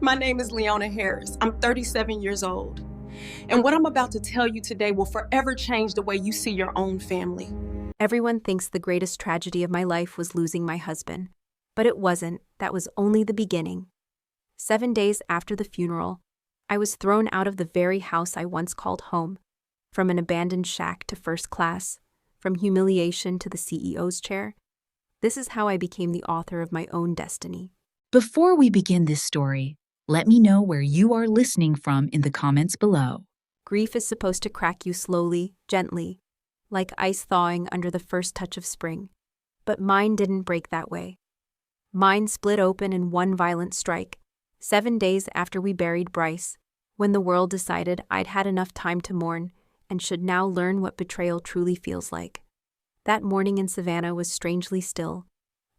My name is Leona Harris. I'm 37 years old. And what I'm about to tell you today will forever change the way you see your own family. Everyone thinks the greatest tragedy of my life was losing my husband. But it wasn't. That was only the beginning. 7 days after the funeral, I was thrown out of the very house I once called home. From an abandoned shack to first class, from humiliation to the CEO's chair. This is how I became the author of my own destiny. Before we begin this story, let me know where you are listening from in the comments below. Grief is supposed to crack you slowly, gently, like ice thawing under the first touch of spring. But mine didn't break that way. Mine split open in one violent strike, 7 days after we buried Bryce, when the world decided I'd had enough time to mourn and should now learn what betrayal truly feels like. That morning in Savannah was strangely still,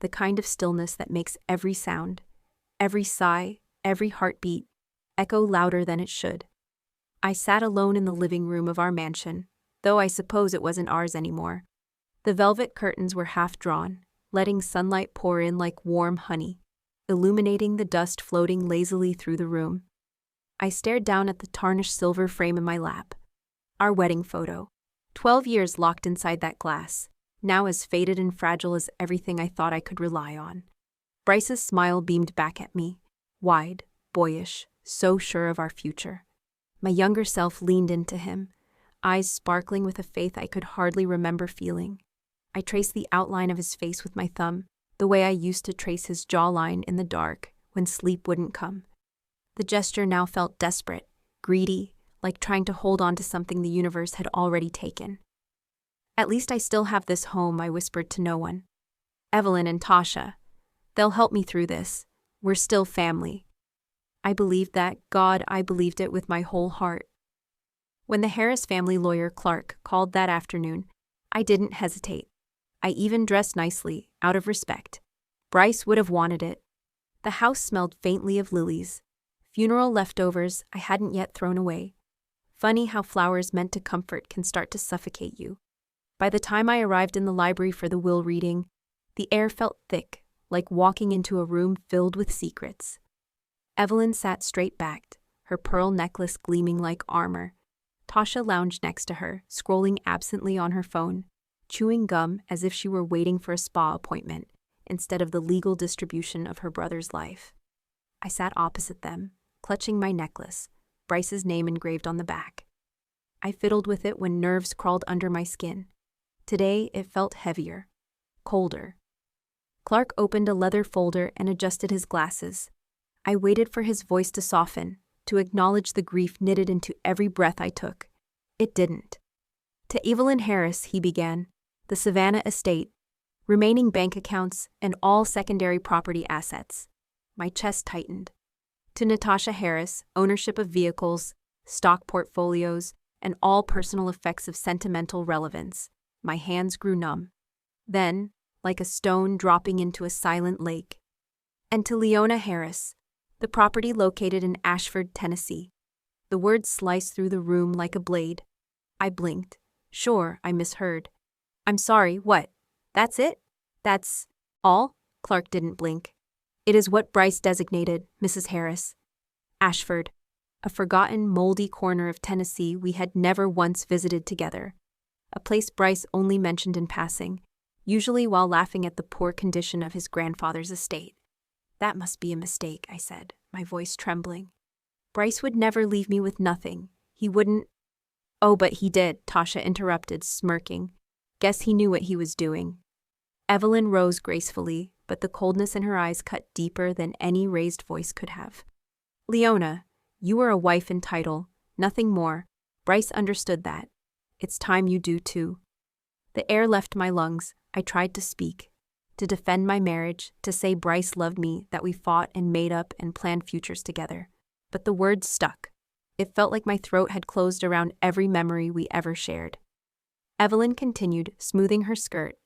the kind of stillness that makes every sound, every sigh, every heartbeat, echo louder than it should. I sat alone in the living room of our mansion, though I suppose it wasn't ours anymore. The velvet curtains were half drawn, letting sunlight pour in like warm honey, illuminating the dust floating lazily through the room. I stared down at the tarnished silver frame in my lap. Our wedding photo, 12 years locked inside that glass, now as faded and fragile as everything I thought I could rely on. Bryce's smile beamed back at me, wide, boyish, so sure of our future. My younger self leaned into him, eyes sparkling with a faith I could hardly remember feeling. I traced the outline of his face with my thumb, the way I used to trace his jawline in the dark when sleep wouldn't come. The gesture now felt desperate, greedy, like trying to hold on to something the universe had already taken. At least I still have this home, I whispered to no one. Evelyn and Tasha. They'll help me through this. We're still family. I believed that. God, I believed it with my whole heart. When the Harris family lawyer Clark called that afternoon, I didn't hesitate. I even dressed nicely, out of respect. Bryce would have wanted it. The house smelled faintly of lilies, funeral leftovers I hadn't yet thrown away. Funny how flowers meant to comfort can start to suffocate you. By the time I arrived in the library for the will reading, the air felt thick, like walking into a room filled with secrets. Evelyn sat straight-backed, her pearl necklace gleaming like armor. Tasha lounged next to her, scrolling absently on her phone, chewing gum as if she were waiting for a spa appointment instead of the legal distribution of her brother's life. I sat opposite them, clutching my necklace, Bryce's name engraved on the back. I fiddled with it when nerves crawled under my skin. Today it felt heavier, colder. Clark opened a leather folder and adjusted his glasses. I waited for his voice to soften, to acknowledge the grief knitted into every breath I took. It didn't. To Evelyn Harris, he began, the Savannah estate, remaining bank accounts, and all secondary property assets. My chest tightened. To Natasha Harris, ownership of vehicles, stock portfolios, and all personal effects of sentimental relevance. My hands grew numb. Then, like a stone dropping into a silent lake. And to Leona Harris, the property located in Ashford, Tennessee. The words sliced through the room like a blade. I blinked. Sure, I misheard. I'm sorry, what? That's it? That's all? Clark didn't blink. It is what Bryce designated, Mrs. Harris. Ashford, a forgotten, moldy corner of Tennessee we had never once visited together. A place Bryce only mentioned in passing, usually while laughing at the poor condition of his grandfather's estate. That must be a mistake, I said, my voice trembling. Bryce would never leave me with nothing. He wouldn't. Oh, but he did, Tasha interrupted, smirking. Guess he knew what he was doing. Evelyn rose gracefully, but the coldness in her eyes cut deeper than any raised voice could have. Leona, you are a wife in title, nothing more. Bryce understood that. It's time you do too. The air left my lungs. I tried to speak, to defend my marriage, to say Bryce loved me, that we fought and made up and planned futures together. But the words stuck. It felt like my throat had closed around every memory we ever shared. Evelyn continued, smoothing her skirt.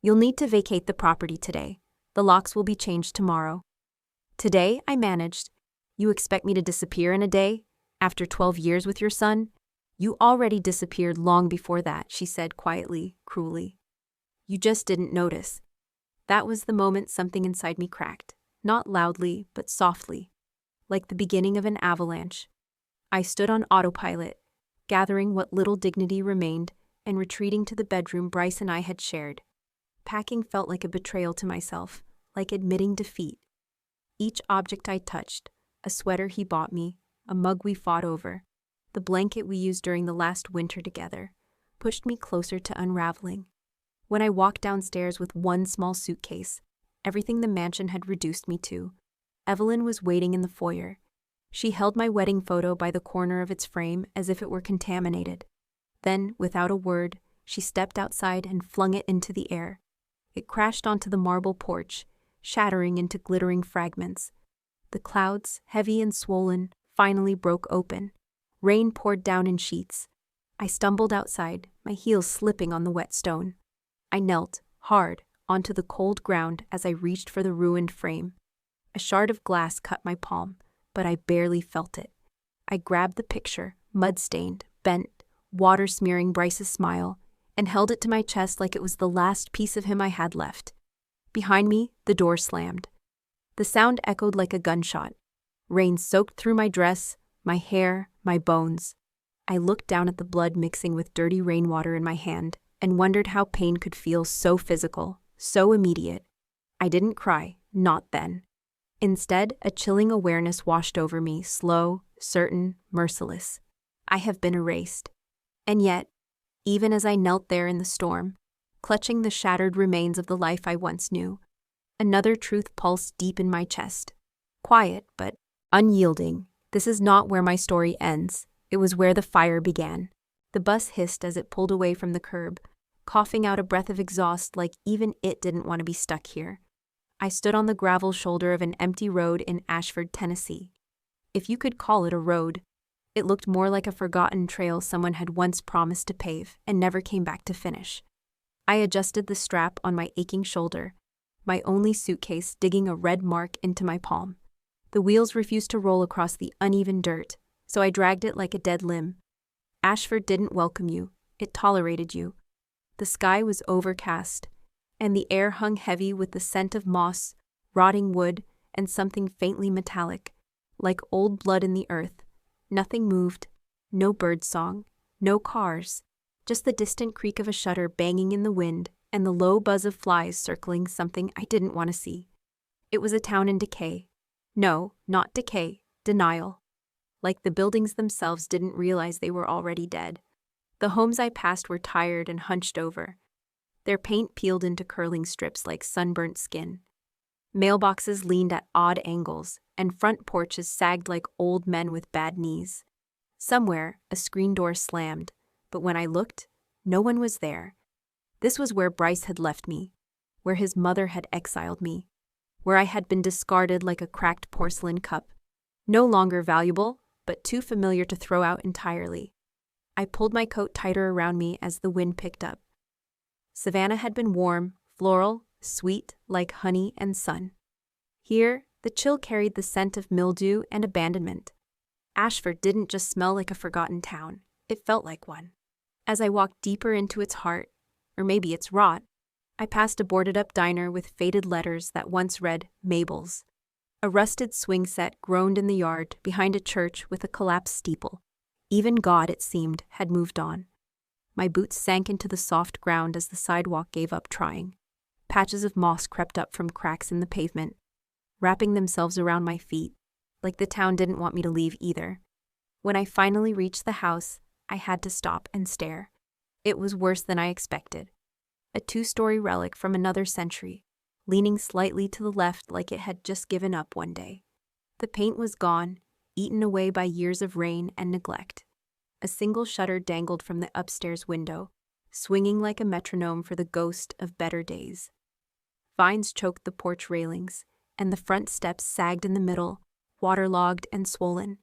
You'll need to vacate the property today. The locks will be changed tomorrow. Today, I managed. You expect me to disappear in a day? After 12 years with your son? You already disappeared long before that, she said quietly, cruelly. You just didn't notice. That was the moment something inside me cracked, not loudly, but softly. like the beginning of an avalanche. I stood on autopilot, gathering what little dignity remained and retreating to the bedroom Bryce and I had shared. Packing felt like a betrayal to myself, like admitting defeat. Each object I touched, a sweater he bought me, a mug we fought over, the blanket we used during the last winter together, pushed me closer to unraveling. When I walked downstairs with one small suitcase, everything the mansion had reduced me to, Evelyn was waiting in the foyer. She held my wedding photo by the corner of its frame as if it were contaminated. Then, without a word, she stepped outside and flung it into the air. It crashed onto the marble porch, shattering into glittering fragments. The clouds, heavy and swollen, finally broke open. Rain poured down in sheets. I stumbled outside, my heels slipping on the wet stone. I knelt, hard, onto the cold ground as I reached for the ruined frame. A shard of glass cut my palm, but I barely felt it. I grabbed the picture, mud-stained, bent, water-smearing Bryce's smile, and held it to my chest like it was the last piece of him I had left. Behind me, the door slammed. The sound echoed like a gunshot. Rain soaked through my dress, my hair, my bones. I looked down at the blood mixing with dirty rainwater in my hand and wondered how pain could feel so physical, so immediate. I didn't cry, not then. Instead, a chilling awareness washed over me, slow, certain, merciless. I have been erased. And yet, even as I knelt there in the storm, clutching the shattered remains of the life I once knew, another truth pulsed deep in my chest. Quiet, but unyielding. This is not where my story ends. It was where the fire began. The bus hissed as it pulled away from the curb, coughing out a breath of exhaust like even it didn't want to be stuck here. I stood on the gravel shoulder of an empty road in Ashford, Tennessee. If you could call it a road, it looked more like a forgotten trail someone had once promised to pave and never came back to finish. I adjusted the strap on my aching shoulder, my only suitcase digging a red mark into my palm. The wheels refused to roll across the uneven dirt, so I dragged it like a dead limb. Ashford didn't welcome you, it tolerated you. The sky was overcast, and the air hung heavy with the scent of moss, rotting wood, and something faintly metallic, like old blood in the earth. Nothing moved, no bird song, no cars, just the distant creak of a shutter banging in the wind and the low buzz of flies circling something I didn't want to see. It was a town in decay. No, not decay, denial. Like the buildings themselves didn't realize they were already dead. The homes I passed were tired and hunched over, their paint peeled into curling strips like sunburnt skin. Mailboxes leaned at odd angles, and front porches sagged like old men with bad knees. Somewhere, a screen door slammed, but when I looked, no one was there. This was where Bryce had left me, where his mother had exiled me, where I had been discarded like a cracked porcelain cup, no longer valuable, but too familiar to throw out entirely. I pulled my coat tighter around me as the wind picked up. Savannah had been warm, floral, sweet, like honey and sun. Here, the chill carried the scent of mildew and abandonment. Ashford didn't just smell like a forgotten town, it felt like one. As I walked deeper into its heart, or maybe its rot, I passed a boarded-up diner with faded letters that once read Mabel's. A rusted swing set groaned in the yard behind a church with a collapsed steeple. Even God, it seemed, had moved on. My boots sank into the soft ground as the sidewalk gave up trying. Patches of moss crept up from cracks in the pavement, wrapping themselves around my feet, like the town didn't want me to leave either. When I finally reached the house, I had to stop and stare. It was worse than I expected. A 2-story relic from another century, leaning slightly to the left like it had just given up one day. The paint was gone, eaten away by years of rain and neglect. A single shutter dangled from the upstairs window, swinging like a metronome for the ghost of better days. Vines choked the porch railings, and the front steps sagged in the middle, waterlogged and swollen.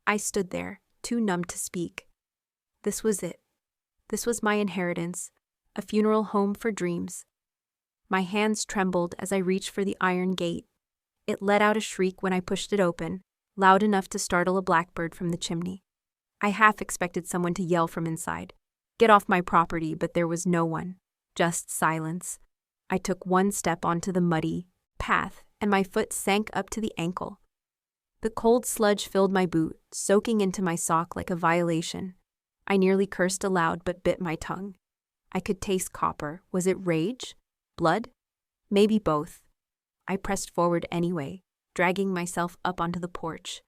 I stood there, too numb to speak. This was it. This was my inheritance, a funeral home for dreams. My hands trembled as I reached for the iron gate. It let out a shriek when I pushed it open, loud enough to startle a blackbird from the chimney. I half expected someone to yell from inside, "Get off my property," but there was no one, just silence. I took one step onto the muddy path, and my foot sank up to the ankle. The cold sludge filled my boot, soaking into my sock like a violation. I nearly cursed aloud but bit my tongue. I could taste copper. Was it rage? Blood? Maybe both. I pressed forward anyway, dragging myself up onto the porch.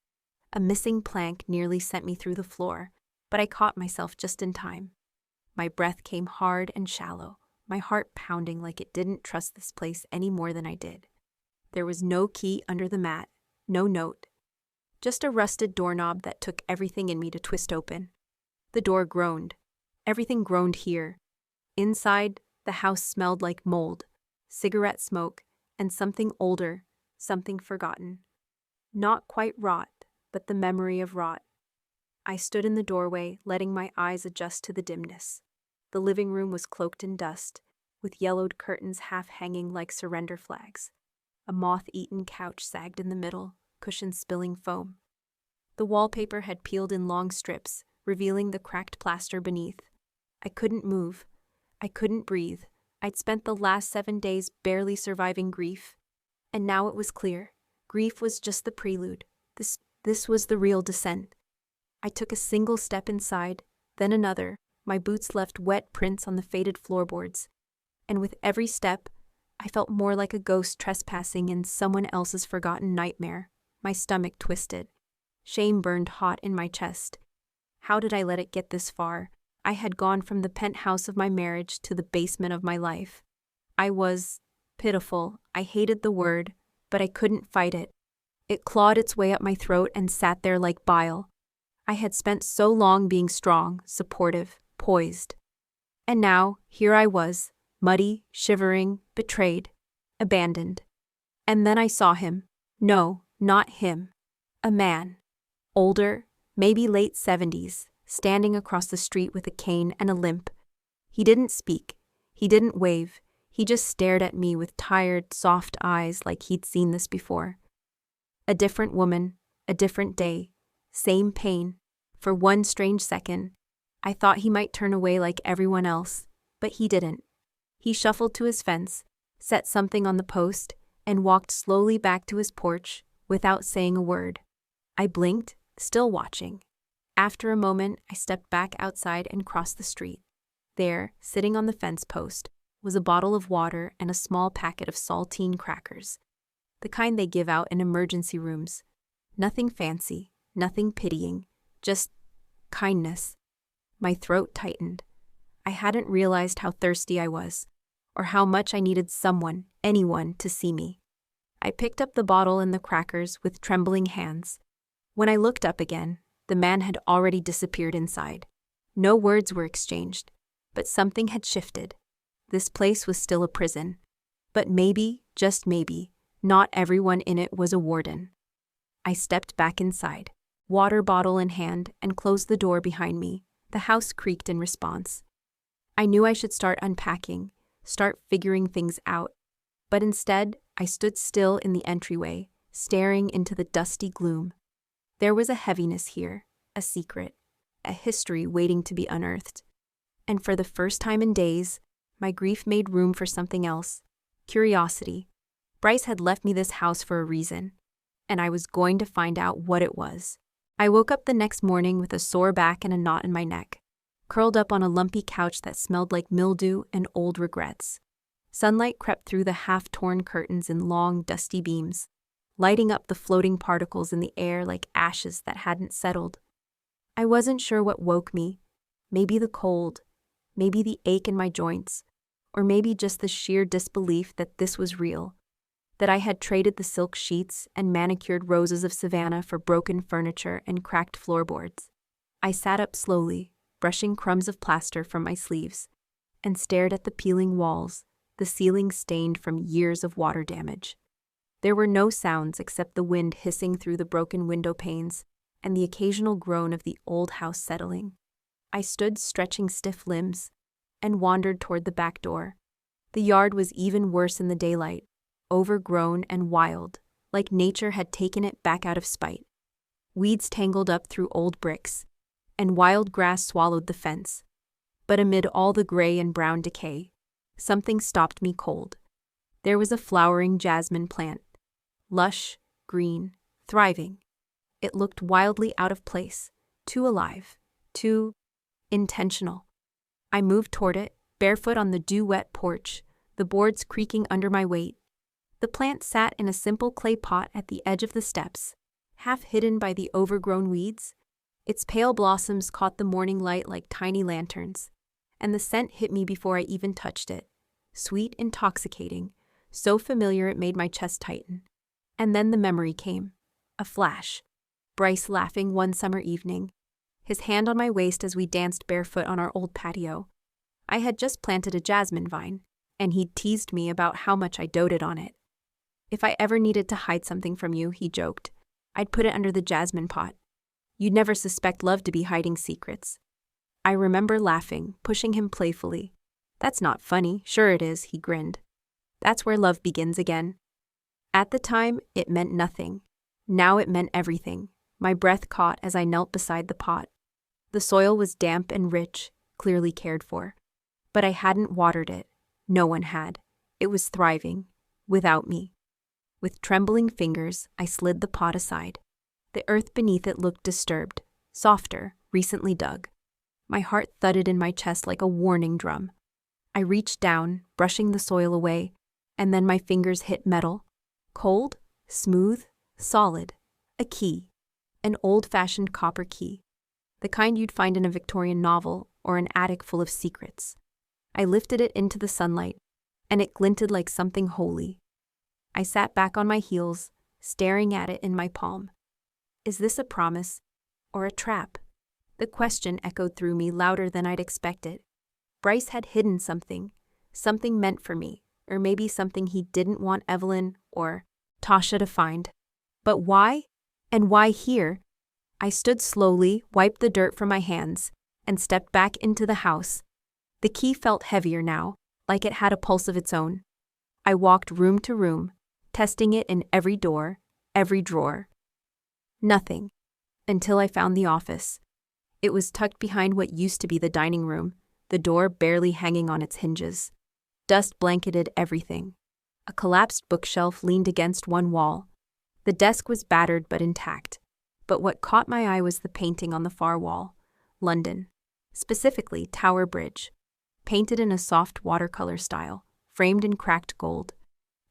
A missing plank nearly sent me through the floor, but I caught myself just in time. My breath came hard and shallow, my heart pounding like it didn't trust this place any more than I did. There was no key under the mat, no note. Just a rusted doorknob that took everything in me to twist open. The door groaned. Everything groaned here. Inside, the house smelled like mold, cigarette smoke, and something older, something forgotten. Not quite rot, but the memory of rot. I stood in the doorway, letting my eyes adjust to the dimness. The living room was cloaked in dust, with yellowed curtains half hanging like surrender flags. A moth-eaten couch sagged in the middle, cushions spilling foam. The wallpaper had peeled in long strips, revealing the cracked plaster beneath. I couldn't move. I couldn't breathe. I'd spent the last 7 days barely surviving grief. And now it was clear. Grief was just the prelude. This was the real descent. I took a single step inside, then another. My boots left wet prints on the faded floorboards. And with every step, I felt more like a ghost trespassing in someone else's forgotten nightmare. My stomach twisted. Shame burned hot in my chest. How did I let it get this far? I had gone from the penthouse of my marriage to the basement of my life. I was pitiful. I hated the word, but I couldn't fight it. It clawed its way up my throat and sat there like bile. I had spent so long being strong, supportive, poised. And now, here I was, muddy, shivering, betrayed, abandoned. And then I saw him. No, not him. A man. Older, maybe late 70s, standing across the street with a cane and a limp. He didn't speak. He didn't wave. He just stared at me with tired, soft eyes like he'd seen this before. A different woman, a different day, same pain. For one strange second, I thought he might turn away like everyone else, but he didn't. He shuffled to his fence, set something on the post, and walked slowly back to his porch without saying a word. I blinked, still watching. After a moment, I stepped back outside and crossed the street. There, sitting on the fence post, was a bottle of water and a small packet of saltine crackers, the kind they give out in emergency rooms. Nothing fancy, nothing pitying, just kindness. My throat tightened. I hadn't realized how thirsty I was, or how much I needed someone, anyone, to see me. I picked up the bottle and the crackers with trembling hands. When I looked up again, the man had already disappeared inside. No words were exchanged, but something had shifted. This place was still a prison, but maybe, just maybe, not everyone in it was a warden. I stepped back inside, water bottle in hand, and closed the door behind me. The house creaked in response. I knew I should start unpacking, start figuring things out, but instead, I stood still in the entryway, staring into the dusty gloom. There was a heaviness here, a secret, a history waiting to be unearthed. And for the first time in days, my grief made room for something else, curiosity. Bryce had left me this house for a reason, and I was going to find out what it was. I woke up the next morning with a sore back and a knot in my neck, curled up on a lumpy couch that smelled like mildew and old regrets. Sunlight crept through the half-torn curtains in long, dusty beams, lighting up the floating particles in the air like ashes that hadn't settled. I wasn't sure what woke me. Maybe the cold, maybe the ache in my joints, or maybe just the sheer disbelief that this was real, that I had traded the silk sheets and manicured roses of Savannah for broken furniture and cracked floorboards. I sat up slowly, brushing crumbs of plaster from my sleeves, and stared at the peeling walls, the ceiling stained from years of water damage. There were no sounds except the wind hissing through the broken window panes and the occasional groan of the old house settling. I stood stretching stiff limbs and wandered toward the back door. The yard was even worse in the daylight, overgrown and wild, like nature had taken it back out of spite. Weeds tangled up through old bricks, and wild grass swallowed the fence. But amid all the gray and brown decay, something stopped me cold. There was a flowering jasmine plant, lush, green, thriving. It looked wildly out of place, too alive, too intentional. I moved toward it, barefoot on the dew-wet porch, the boards creaking under my weight. The plant sat in a simple clay pot at the edge of the steps, half hidden by the overgrown weeds. Its pale blossoms caught the morning light like tiny lanterns, and the scent hit me before I even touched it. Sweet, intoxicating, so familiar it made my chest tighten. And then the memory came. A flash. Bryce laughing one summer evening, his hand on my waist as we danced barefoot on our old patio. I had just planted a jasmine vine, and he'd teased me about how much I doted on it. If I ever needed to hide something from you, he joked, I'd put it under the jasmine pot. You'd never suspect love to be hiding secrets. I remember laughing, pushing him playfully. That's not funny. Sure it is, he grinned. That's where love begins again. At the time, it meant nothing. Now it meant everything. My breath caught as I knelt beside the pot. The soil was damp and rich, clearly cared for. But I hadn't watered it. No one had. It was thriving, without me. With trembling fingers, I slid the pot aside. The earth beneath it looked disturbed, softer, recently dug. My heart thudded in my chest like a warning drum. I reached down, brushing the soil away, and then my fingers hit metal. Cold, smooth, solid. A key. An old-fashioned copper key. The kind you'd find in a Victorian novel or an attic full of secrets. I lifted it into the sunlight, and it glinted like something holy. I sat back on my heels, staring at it in my palm. Is this a promise or a trap? The question echoed through me louder than I'd expected. Bryce had hidden something meant for me, or maybe something he didn't want Evelyn or Tasha to find. But why? And why here? I stood slowly, wiped the dirt from my hands, and stepped back into the house. The key felt heavier now, like it had a pulse of its own. I walked room to room, testing it in every door, every drawer. Nothing. Until I found the office. It was tucked behind what used to be the dining room, the door barely hanging on its hinges. Dust blanketed everything. A collapsed bookshelf leaned against one wall. The desk was battered but intact. But what caught my eye was the painting on the far wall. London. Specifically, Tower Bridge. Painted in a soft watercolor style, framed in cracked gold.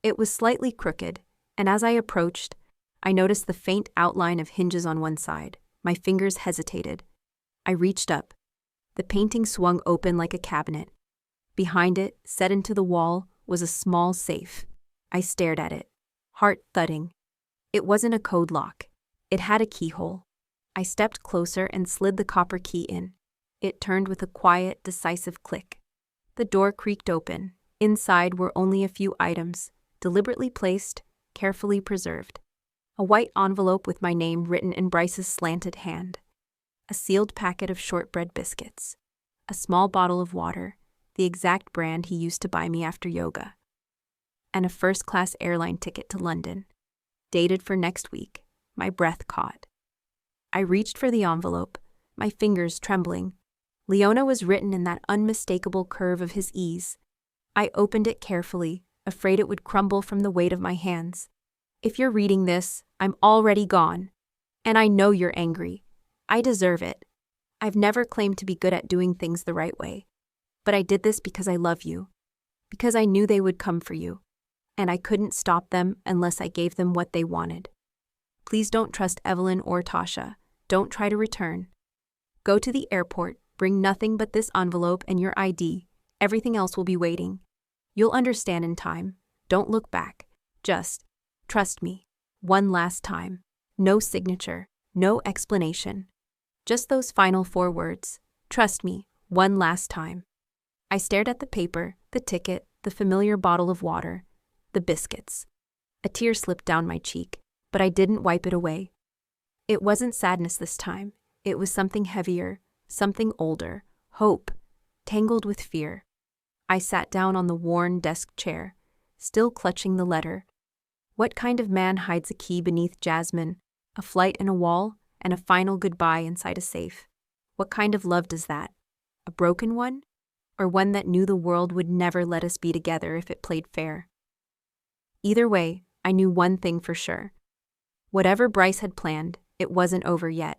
It was slightly crooked, and as I approached, I noticed the faint outline of hinges on one side. My fingers hesitated. I reached up. The painting swung open like a cabinet. Behind it, set into the wall, was a small safe. I stared at it, heart thudding. It wasn't a code lock. It had a keyhole. I stepped closer and slid the copper key in. It turned with a quiet, decisive click. The door creaked open. Inside were only a few items, deliberately placed, carefully preserved. A white envelope with my name written in Bryce's slanted hand. A sealed packet of shortbread biscuits. A small bottle of water, the exact brand he used to buy me after yoga. And a first-class airline ticket to London. Dated for next week. My breath caught. I reached for the envelope, my fingers trembling. Leona was written in that unmistakable curve of his ease. I opened it carefully, afraid it would crumble from the weight of my hands. If you're reading this, I'm already gone. And I know you're angry. I deserve it. I've never claimed to be good at doing things the right way. But I did this because I love you. Because I knew they would come for you. And I couldn't stop them unless I gave them what they wanted. Please don't trust Evelyn or Tasha. Don't try to return. Go to the airport, bring nothing but this envelope and your ID. Everything else will be waiting. You'll understand in time. Don't look back. Just trust me. One last time. No signature. No explanation. Just those final 4 words. Trust me. One last time. I stared at the paper, the ticket, the familiar bottle of water, the biscuits. A tear slipped down my cheek, but I didn't wipe it away. It wasn't sadness this time. It was something heavier, something older, hope, tangled with fear. I sat down on the worn desk chair, still clutching the letter. What kind of man hides a key beneath jasmine, a flight in a wall, and a final goodbye inside a safe? What kind of love does that? A broken one? Or one that knew the world would never let us be together if it played fair? Either way, I knew one thing for sure. Whatever Bryce had planned, It wasn't over yet.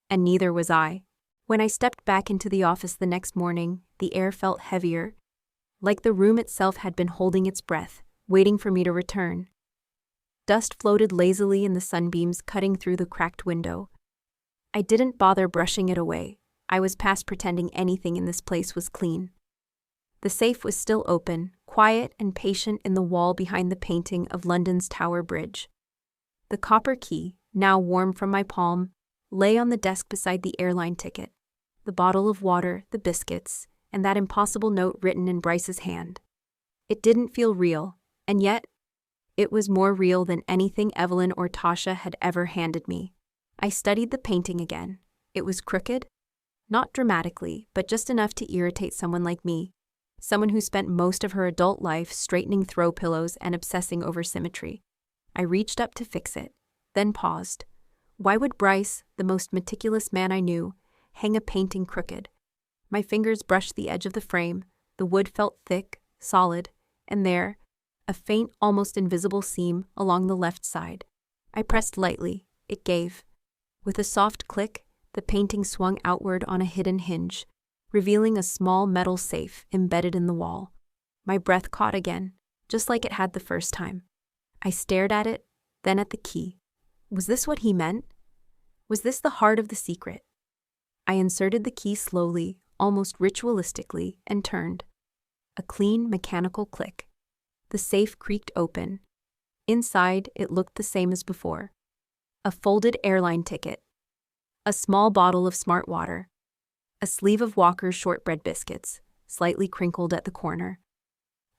And neither was I. When I stepped back into the office the next morning, the air felt heavier, like the room itself had been holding its breath, waiting for me to return. Dust floated lazily in the sunbeams cutting through the cracked window. I didn't bother brushing it away. I was past pretending anything in this place was clean. The safe was still open, quiet and patient in the wall behind the painting of London's Tower Bridge. The copper key, now warm from my palm, lay on the desk beside the airline ticket, the bottle of water, the biscuits, and that impossible note written in Bryce's hand. It didn't feel real, and yet, it was more real than anything Evelyn or Tasha had ever handed me. I studied the painting again. It was crooked, not dramatically, but just enough to irritate someone like me, someone who spent most of her adult life straightening throw pillows and obsessing over symmetry. I reached up to fix it, then paused. Why would Bryce, the most meticulous man I knew, hang a painting crooked? My fingers brushed the edge of the frame, the wood felt thick, solid, and there, a faint, almost invisible seam along the left side. I pressed lightly. It gave. With a soft click, the painting swung outward on a hidden hinge, revealing a small metal safe embedded in the wall. My breath caught again, just like it had the first time. I stared at it, then at the key. Was this what he meant? Was this the heart of the secret? I inserted the key slowly, almost ritualistically, and turned. A clean, mechanical click. The safe creaked open. Inside, it looked the same as before. A folded airline ticket. A small bottle of smart water. A sleeve of Walker's shortbread biscuits, slightly crinkled at the corner.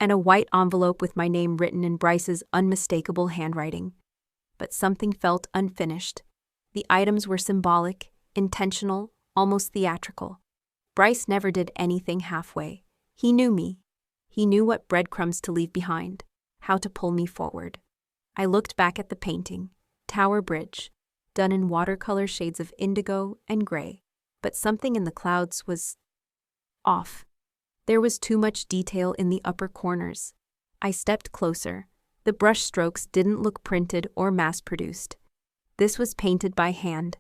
And a white envelope with my name written in Bryce's unmistakable handwriting. But something felt unfinished. The items were symbolic, intentional, almost theatrical. Bryce never did anything halfway. He knew me. He knew what breadcrumbs to leave behind, how to pull me forward. I looked back at the painting, Tower Bridge, done in watercolor shades of indigo and gray, but something in the clouds was off. There was too much detail in the upper corners. I stepped closer. The brush strokes didn't look printed or mass-produced. This was painted by hand.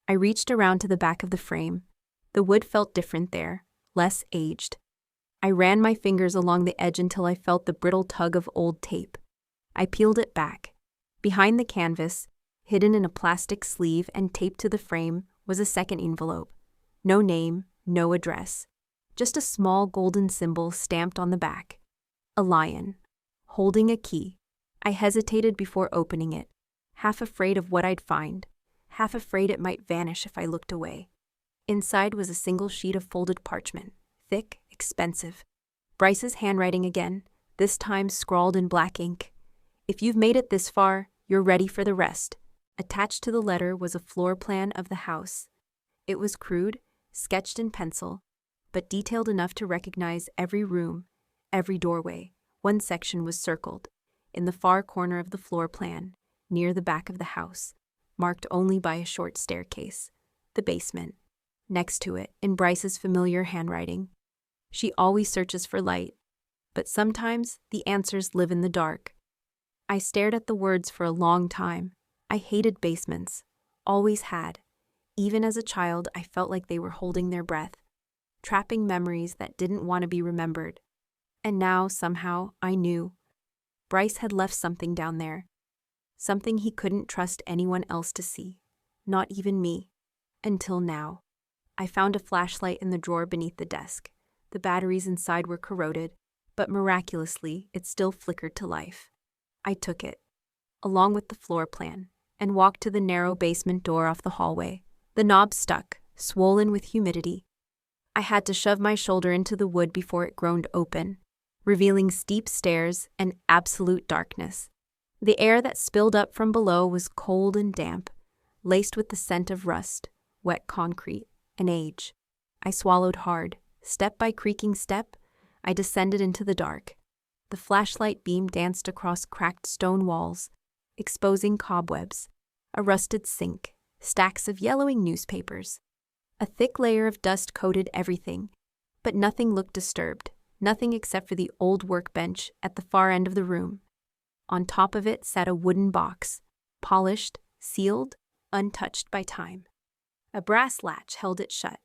I reached around to the back of the frame. The wood felt different there, less aged. I ran my fingers along the edge until I felt the brittle tug of old tape. I peeled it back. Behind the canvas, hidden in a plastic sleeve and taped to the frame, was a second envelope. No name, no address. Just a small golden symbol stamped on the back. A lion, holding a key. I hesitated before opening it, half afraid of what I'd find, half afraid it might vanish if I looked away. Inside was a single sheet of folded parchment, thick, expensive. Bryce's handwriting again, this time scrawled in black ink. If you've made it this far, you're ready for the rest. Attached to the letter was a floor plan of the house. It was crude, sketched in pencil, but detailed enough to recognize every room, every doorway. One section was circled, in the far corner of the floor plan, near the back of the house, marked only by a short staircase. The basement. Next to it, in Bryce's familiar handwriting. She always searches for light, but sometimes the answers live in the dark. I stared at the words for a long time. I hated basements, always had. Even as a child, I felt like they were holding their breath, trapping memories that didn't want to be remembered. And now, somehow, I knew. Bryce had left something down there. Something he couldn't trust anyone else to see. Not even me. Until now. I found a flashlight in the drawer beneath the desk. The batteries inside were corroded, but miraculously, it still flickered to life. I took it, along with the floor plan, and walked to the narrow basement door off the hallway. The knob stuck, swollen with humidity. I had to shove my shoulder into the wood before it groaned open, revealing steep stairs and absolute darkness. The air that spilled up from below was cold and damp, laced with the scent of rust, wet concrete, and age. I swallowed hard. Step by creaking step, I descended into the dark. The flashlight beam danced across cracked stone walls, exposing cobwebs, a rusted sink, stacks of yellowing newspapers. A thick layer of dust coated everything, but nothing looked disturbed, nothing except for the old workbench at the far end of the room. On top of it sat a wooden box, polished, sealed, untouched by time. A brass latch held it shut.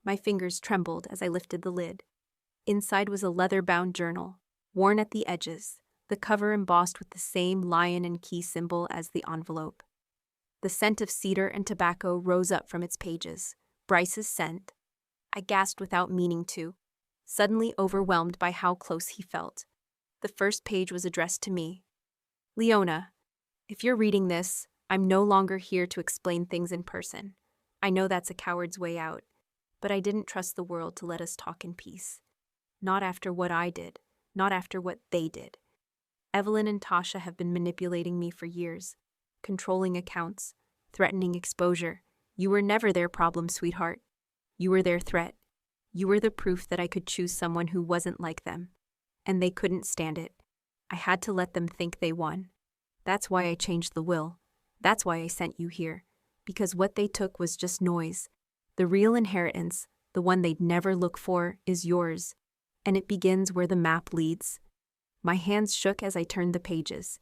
My fingers trembled as I lifted the lid. Inside was a leather-bound journal, worn at the edges, the cover embossed with the same lion and key symbol as the envelope. The scent of cedar and tobacco rose up from its pages. Bryce's scent. I gasped without meaning to, suddenly overwhelmed by how close he felt. The first page was addressed to me. Leona, if you're reading this, I'm no longer here to explain things in person. I know that's a coward's way out, but I didn't trust the world to let us talk in peace. Not after what I did, not after what they did. Evelyn and Tasha have been manipulating me for years, controlling accounts, threatening exposure. You were never their problem, sweetheart. You were their threat. You were the proof that I could choose someone who wasn't like them. And they couldn't stand it. I had to let them think they won. That's why I changed the will. That's why I sent you here. Because what they took was just noise. The real inheritance, the one they'd never look for, is yours. And it begins where the map leads. My hands shook as I turned the pages.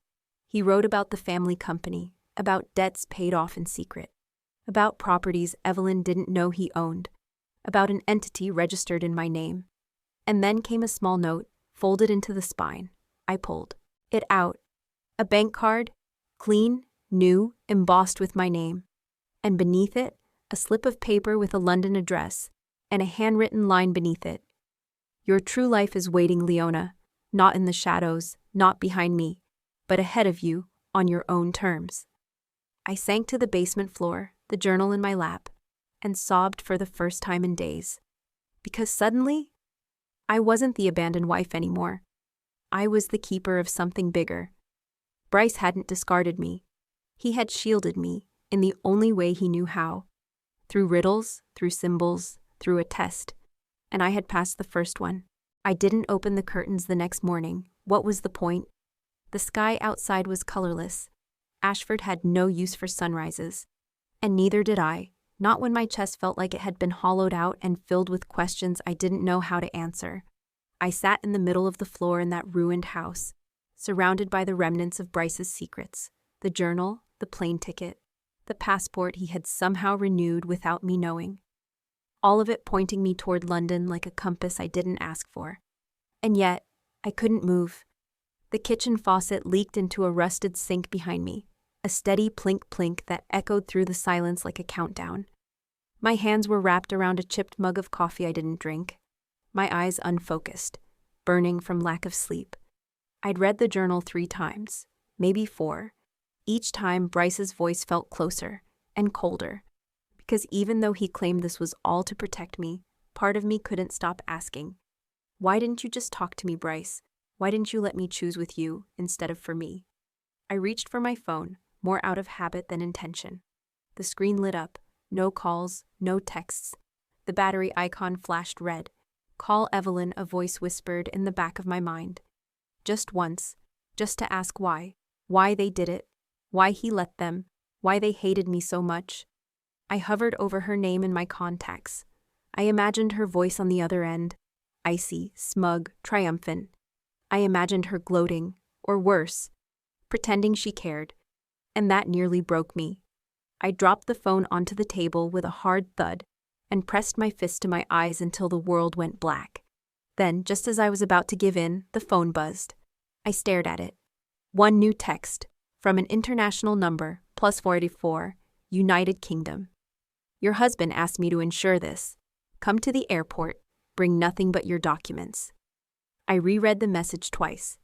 He wrote about the family company, about debts paid off in secret, about properties Evelyn didn't know he owned, about an entity registered in my name. And then came a small note, folded into the spine. I pulled it out. A bank card, clean, new, embossed with my name. And beneath it, a slip of paper with a London address, and a handwritten line beneath it. Your true life is waiting, Leona, not in the shadows, not behind me, but ahead of you, on your own terms. I sank to the basement floor, the journal in my lap, and sobbed for the first time in days. Because suddenly, I wasn't the abandoned wife anymore. I was the keeper of something bigger. Bryce hadn't discarded me. He had shielded me in the only way he knew how. Through riddles, through symbols, through a test. And I had passed the first one. I didn't open the curtains the next morning. What was the point? The sky outside was colorless. Ashford had no use for sunrises. And neither did I, not when my chest felt like it had been hollowed out and filled with questions I didn't know how to answer. I sat in the middle of the floor in that ruined house, surrounded by the remnants of Bryce's secrets, the journal, the plane ticket, the passport he had somehow renewed without me knowing. All of it pointing me toward London like a compass I didn't ask for. And yet, I couldn't move. The kitchen faucet leaked into a rusted sink behind me, a steady plink-plink that echoed through the silence like a countdown. My hands were wrapped around a chipped mug of coffee I didn't drink, my eyes unfocused, burning from lack of sleep. I'd read the journal 3 times, maybe 4. Each time, Bryce's voice felt closer and colder. Because even though he claimed this was all to protect me, part of me couldn't stop asking, why didn't you just talk to me, Bryce? Why didn't you let me choose with you instead of for me? I reached for my phone, more out of habit than intention. The screen lit up. No calls, no texts. The battery icon flashed red. Call Evelyn, a voice whispered in the back of my mind. Just once, just to ask why they did it, why he let them, why they hated me so much. I hovered over her name in my contacts. I imagined her voice on the other end, icy, smug, triumphant. I imagined her gloating, or worse, pretending she cared, and that nearly broke me. I dropped the phone onto the table with a hard thud and pressed my fist to my eyes until the world went black. Then, just as I was about to give in, the phone buzzed. I stared at it. One new text, from an international number, +44, United Kingdom. Your husband asked me to ensure this. Come to the airport, bring nothing but your documents. I reread the message twice.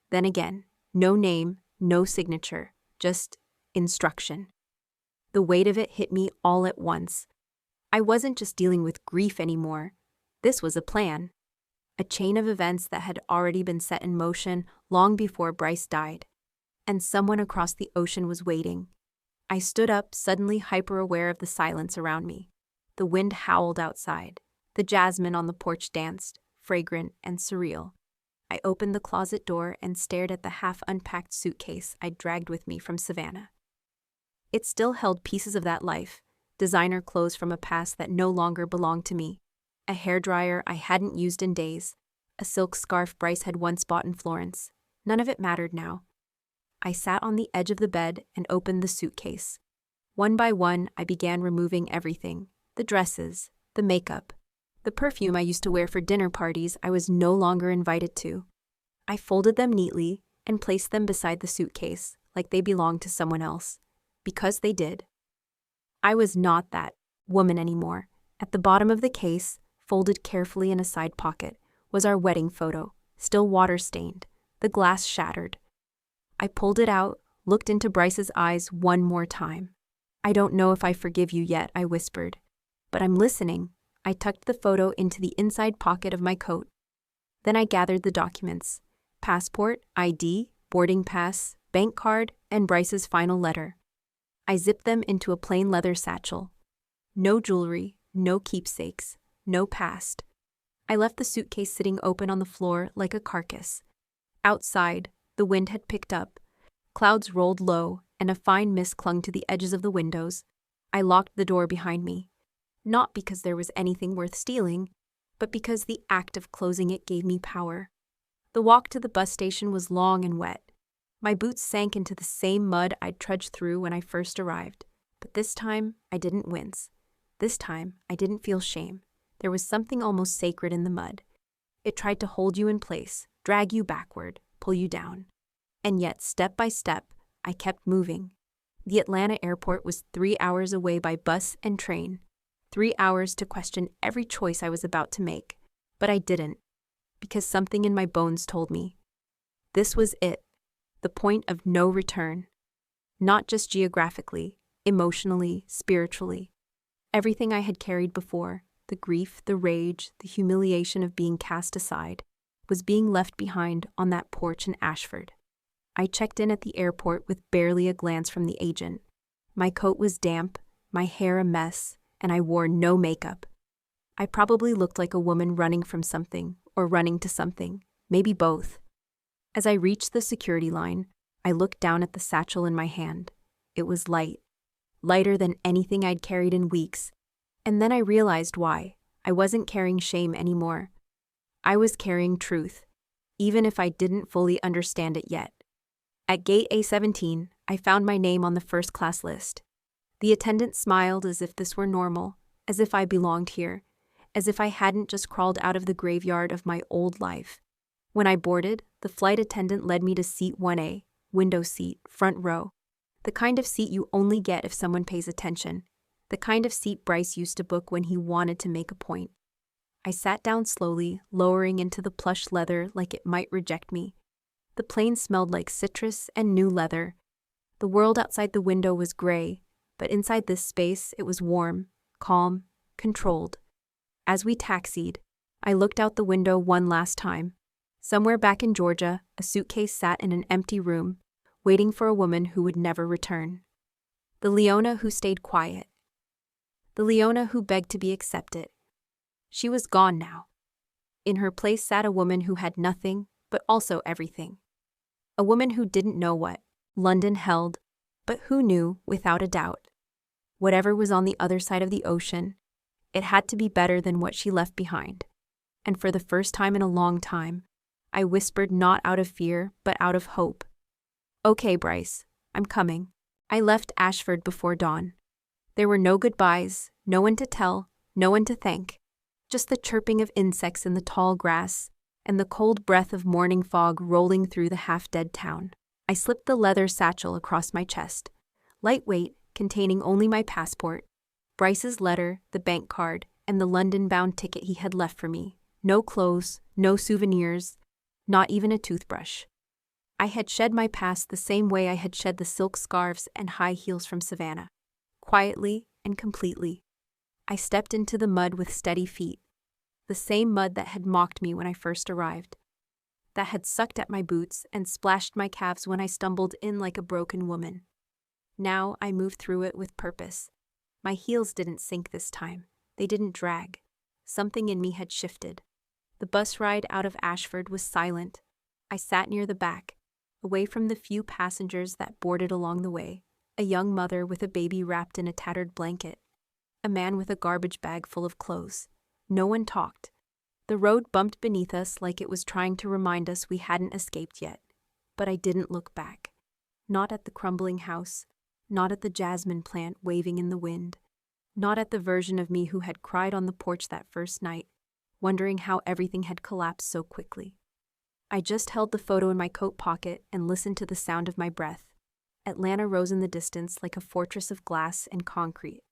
Then again, no name, no signature, just instruction. The weight of it hit me all at once. I wasn't just dealing with grief anymore. This was a plan. A chain of events that had already been set in motion long before Bryce died. And someone across the ocean was waiting. I stood up, suddenly hyper-aware of the silence around me. The wind howled outside. The jasmine on the porch danced, fragrant and surreal. I opened the closet door and stared at the half-unpacked suitcase I'd dragged with me from Savannah. It still held pieces of that life, designer clothes from a past that no longer belonged to me, a hairdryer I hadn't used in days, a silk scarf Bryce had once bought in Florence. None of it mattered now. I sat on the edge of the bed and opened the suitcase. One by one, I began removing everything: the dresses, the makeup, the perfume I used to wear for dinner parties I was no longer invited to. I folded them neatly and placed them beside the suitcase like they belonged to someone else, because they did. I was not that woman anymore. At the bottom of the case, folded carefully in a side pocket, was our wedding photo, still water-stained, the glass shattered. I pulled it out, looked into Bryce's eyes one more time. "I don't know if I forgive you yet," I whispered. "But I'm listening." I tucked the photo into the inside pocket of my coat. Then I gathered the documents: passport, ID, boarding pass, bank card, and Bryce's final letter. I zipped them into a plain leather satchel. No jewelry, no keepsakes, no past. I left the suitcase sitting open on the floor like a carcass. Outside, the wind had picked up. Clouds rolled low, and a fine mist clung to the edges of the windows. I locked the door behind me. Not because there was anything worth stealing, but because the act of closing it gave me power. The walk to the bus station was long and wet. My boots sank into the same mud I'd trudged through when I first arrived. But this time, I didn't wince. This time, I didn't feel shame. There was something almost sacred in the mud. It tried to hold you in place, drag you backward, pull you down. And yet, step by step, I kept moving. The Atlanta airport was 3 hours away by bus and train. 3 hours to question every choice I was about to make. But I didn't, because something in my bones told me. This was it, the point of no return. Not just geographically, emotionally, spiritually. Everything I had carried before, the grief, the rage, the humiliation of being cast aside, was being left behind on that porch in Ashford. I checked in at the airport with barely a glance from the agent. My coat was damp, my hair a mess, and I wore no makeup. I probably looked like a woman running from something, or running to something, maybe both. As I reached the security line, I looked down at the satchel in my hand. It was light, lighter than anything I'd carried in weeks, and then I realized why. I wasn't carrying shame anymore. I was carrying truth, even if I didn't fully understand it yet. At gate A17, I found my name on the first-class list. The attendant smiled as if this were normal, as if I belonged here, as if I hadn't just crawled out of the graveyard of my old life. When I boarded, the flight attendant led me to seat 1A, window seat, front row. The kind of seat you only get if someone pays attention. The kind of seat Bryce used to book when he wanted to make a point. I sat down slowly, lowering into the plush leather like it might reject me. The plane smelled like citrus and new leather. The world outside the window was gray, but inside this space it was warm, calm, controlled. As we taxied, I looked out the window one last time. Somewhere back in Georgia, a suitcase sat in an empty room, waiting for a woman who would never return. The Leona who stayed quiet. The Leona who begged to be accepted. She was gone now. In her place sat a woman who had nothing, but also everything. A woman who didn't know what London held, but who knew, without a doubt. Whatever was on the other side of the ocean, it had to be better than what she left behind. And for the first time in a long time, I whispered not out of fear, but out of hope. "Okay, Bryce, I'm coming." I left Ashford before dawn. There were no goodbyes, no one to tell, no one to thank. Just the chirping of insects in the tall grass, and the cold breath of morning fog rolling through the half-dead town. I slipped the leather satchel across my chest. Lightweight, containing only my passport, Bryce's letter, the bank card, and the London-bound ticket he had left for me. No clothes, no souvenirs, not even a toothbrush. I had shed my past the same way I had shed the silk scarves and high heels from Savannah. Quietly and completely. I stepped into the mud with steady feet. The same mud that had mocked me when I first arrived. That had sucked at my boots and splashed my calves when I stumbled in like a broken woman. Now I moved through it with purpose. My heels didn't sink this time. They didn't drag. Something in me had shifted. The bus ride out of Ashford was silent. I sat near the back, away from the few passengers that boarded along the way. A young mother with a baby wrapped in a tattered blanket. A man with a garbage bag full of clothes. No one talked. The road bumped beneath us like it was trying to remind us we hadn't escaped yet. But I didn't look back. Not at the crumbling house. not at the jasmine plant waving in the wind, not at the version of me who had cried on the porch that first night, wondering how everything had collapsed so quickly. I just held the photo in my coat pocket and listened to the sound of my breath. Atlanta rose in the distance like a fortress of glass and concrete.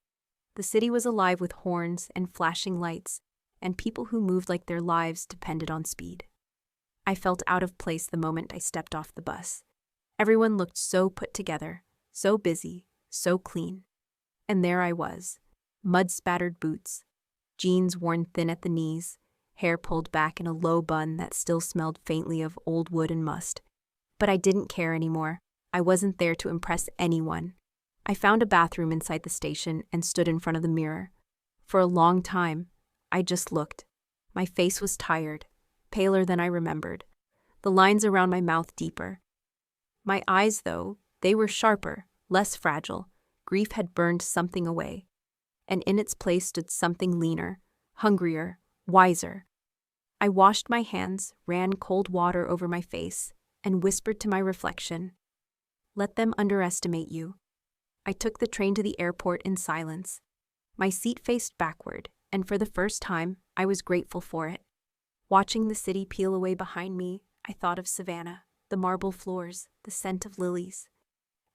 The city was alive with horns and flashing lights, and people who moved like their lives depended on speed. I felt out of place the moment I stepped off the bus. Everyone looked so put together, so busy, so clean. And there I was, mud-spattered boots, jeans worn thin at the knees, hair pulled back in a low bun that still smelled faintly of old wood and must. But I didn't care anymore. I wasn't there to impress anyone. I found a bathroom inside the station and stood in front of the mirror. For a long time, I just looked. My face was tired, paler than I remembered, the lines around my mouth deeper. My eyes, though, they were sharper, less fragile. Grief had burned something away, and in its place stood something leaner, hungrier, wiser. I washed my hands, ran cold water over my face, and whispered to my reflection, "Let them underestimate you." I took the train to the airport in silence. My seat faced backward, and for the first time, I was grateful for it. Watching the city peel away behind me, I thought of Savannah, the marble floors, the scent of lilies,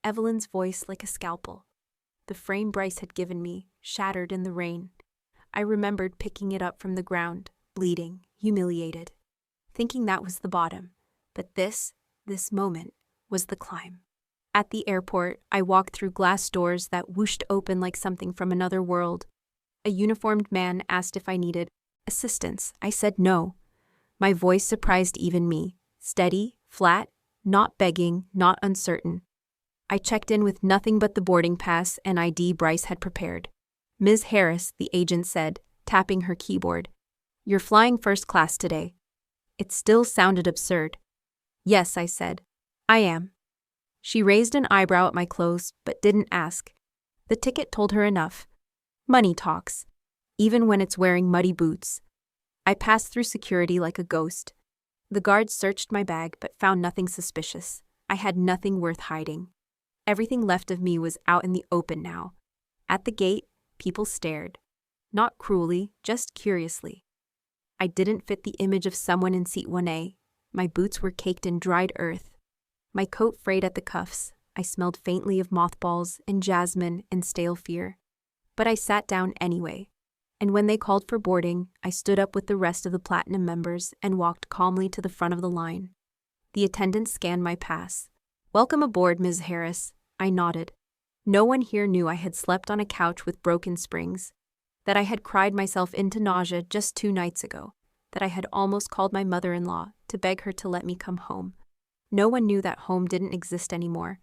Evelyn's voice like a scalpel. The frame Bryce had given me, shattered in the rain. I remembered picking it up from the ground, bleeding, humiliated, thinking that was the bottom. But this moment, was the climb. At the airport, I walked through glass doors that whooshed open like something from another world. A uniformed man asked if I needed assistance. I said no. My voice surprised even me. Steady, flat, not begging, not uncertain. I checked in with nothing but the boarding pass and ID Bryce had prepared. "Ms. Harris," the agent said, tapping her keyboard. "You're flying first class today." It still sounded absurd. "Yes," I said. "I am." She raised an eyebrow at my clothes, but didn't ask. The ticket told her enough. Money talks, even when it's wearing muddy boots. I passed through security like a ghost. The guards searched my bag but found nothing suspicious. I had nothing worth hiding. Everything left of me was out in the open now. At the gate, people stared. Not cruelly, just curiously. I didn't fit the image of someone in seat 1A. My boots were caked in dried earth. My coat frayed at the cuffs. I smelled faintly of mothballs and jasmine and stale fear. But I sat down anyway. And when they called for boarding, I stood up with the rest of the Platinum members and walked calmly to the front of the line. The attendant scanned my pass. "Welcome aboard, Ms. Harris." I nodded. No one here knew I had slept on a couch with broken springs, that I had cried myself into nausea just 2 nights ago, that I had almost called my mother-in-law to beg her to let me come home. No one knew that home didn't exist anymore.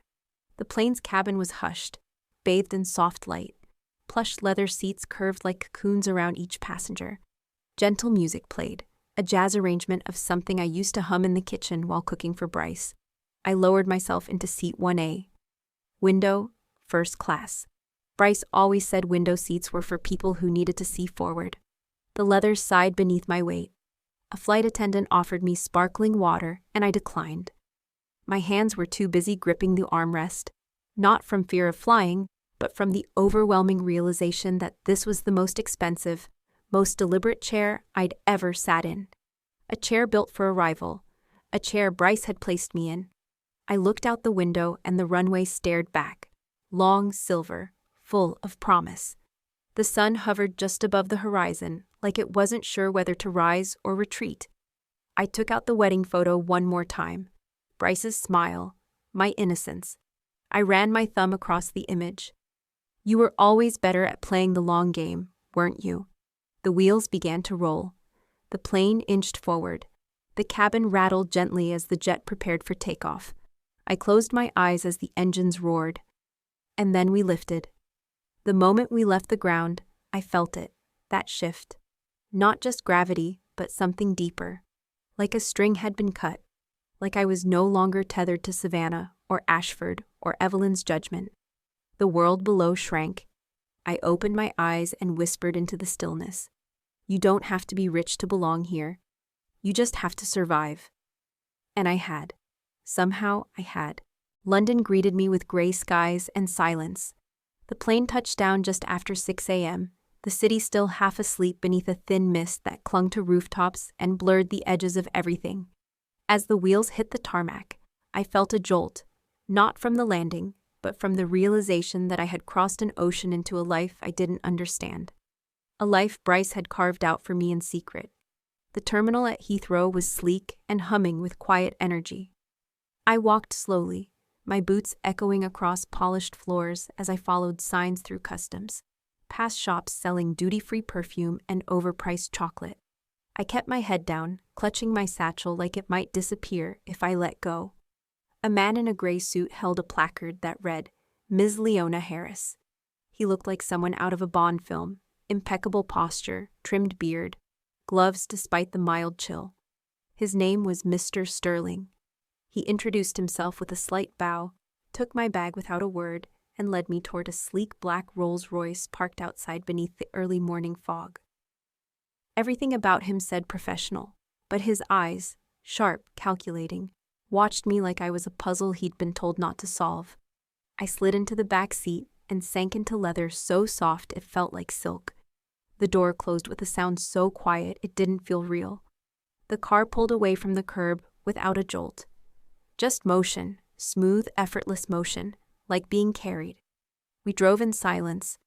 The plane's cabin was hushed, bathed in soft light. Plush leather seats curved like cocoons around each passenger. Gentle music played, a jazz arrangement of something I used to hum in the kitchen while cooking for Bryce. I lowered myself into seat 1A. Window, first class. Bryce always said window seats were for people who needed to see forward. The leather sighed beneath my weight. A flight attendant offered me sparkling water, and I declined. My hands were too busy gripping the armrest, not from fear of flying, but from the overwhelming realization that this was the most expensive, most deliberate chair I'd ever sat in. A chair built for arrival, a chair Bryce had placed me in. I looked out the window and the runway stared back, long, silver, full of promise. The sun hovered just above the horizon, like it wasn't sure whether to rise or retreat. I took out the wedding photo one more time. Bryce's smile, my innocence. I ran my thumb across the image. "You were always better at playing the long game, weren't you?" The wheels began to roll. The plane inched forward. The cabin rattled gently as the jet prepared for takeoff. I closed my eyes as the engines roared. And then we lifted. The moment we left the ground, I felt it, that shift. Not just gravity, but something deeper. Like a string had been cut. Like I was no longer tethered to Savannah, or Ashford, or Evelyn's judgment. The world below shrank. I opened my eyes and whispered into the stillness. "You don't have to be rich to belong here. You just have to survive." And I had. Somehow I had. London greeted me with gray skies and silence. The plane touched down just after 6 a.m., the city still half asleep beneath a thin mist that clung to rooftops and blurred the edges of everything. As the wheels hit the tarmac, I felt a jolt, not from the landing, but from the realization that I had crossed an ocean into a life I didn't understand. A life Bryce had carved out for me in secret. The terminal at Heathrow was sleek and humming with quiet energy. I walked slowly, my boots echoing across polished floors as I followed signs through customs, past shops selling duty-free perfume and overpriced chocolate. I kept my head down, clutching my satchel like it might disappear if I let go. A man in a gray suit held a placard that read, "Ms. Leona Harris." He looked like someone out of a Bond film, impeccable posture, trimmed beard, gloves despite the mild chill. His name was Mr. Sterling. He introduced himself with a slight bow, took my bag without a word, and led me toward a sleek black Rolls-Royce parked outside beneath the early morning fog. Everything about him said professional, but his eyes, sharp, calculating, watched me like I was a puzzle he'd been told not to solve. I slid into the back seat and sank into leather so soft it felt like silk. The door closed with a sound so quiet it didn't feel real. The car pulled away from the curb without a jolt. Just motion, smooth, effortless motion, like being carried. We drove in silence.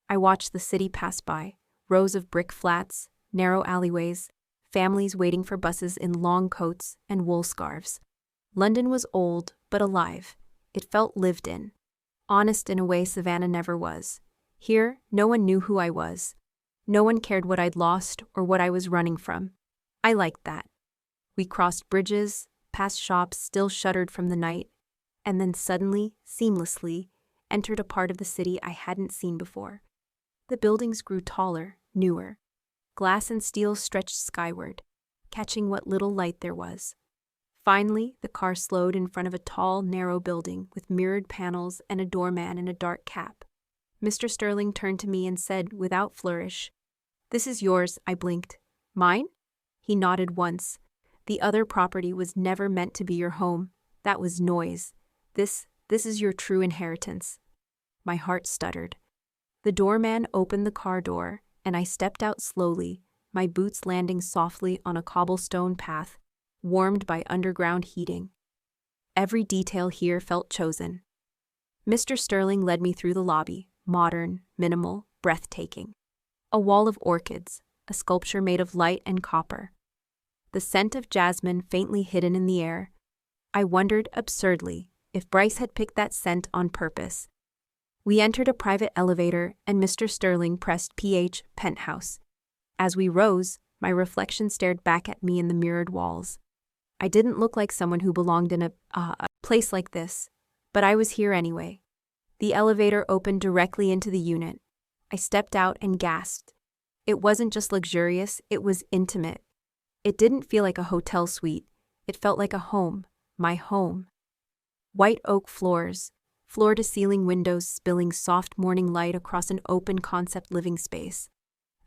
I watched the city pass by, rows of brick flats, narrow alleyways, families waiting for buses in long coats and wool scarves. London was old, but alive. It felt lived in. Honest in a way Savannah never was. Here, no one knew who I was. No one cared what I'd lost or what I was running from. I liked that. We crossed bridges, past shops still shuttered from the night, and then suddenly, seamlessly, entered a part of the city I hadn't seen before. The buildings grew taller, newer. Glass and steel stretched skyward, catching what little light there was. Finally, the car slowed in front of a tall, narrow building with mirrored panels and a doorman in a dark cap. Mr. Sterling turned to me and said, without flourish, "This is yours," I blinked. "Mine?" He nodded once. "The other property was never meant to be your home. That was noise. This is your true inheritance." My heart stuttered. The doorman opened the car door, and I stepped out slowly, my boots landing softly on a cobblestone path, warmed by underground heating. Every detail here felt chosen. Mr. Sterling led me through the lobby, modern, minimal, breathtaking. A wall of orchids, a sculpture made of light and copper. The scent of jasmine faintly hidden in the air. I wondered, absurdly, if Bryce had picked that scent on purpose. We entered a private elevator, and Mr. Sterling pressed PH Penthouse. As we rose, my reflection stared back at me in the mirrored walls. I didn't look like someone who belonged in a place like this, but I was here anyway. The elevator opened directly into the unit. I stepped out and gasped. It wasn't just luxurious, it was intimate. It didn't feel like a hotel suite. It felt like a home, my home. White oak floors, floor-to-ceiling windows spilling soft morning light across an open-concept living space.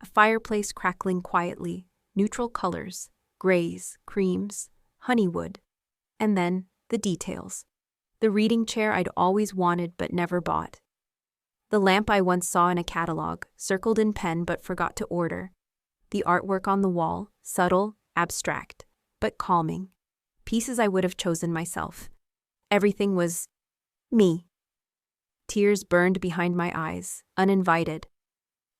A fireplace crackling quietly, neutral colors, grays, creams, honeywood. And then, the details. The reading chair I'd always wanted but never bought. The lamp I once saw in a catalog, circled in pen but forgot to order. The artwork on the wall, subtle, abstract, but calming. Pieces I would have chosen myself. Everything was me. Tears burned behind my eyes, uninvited.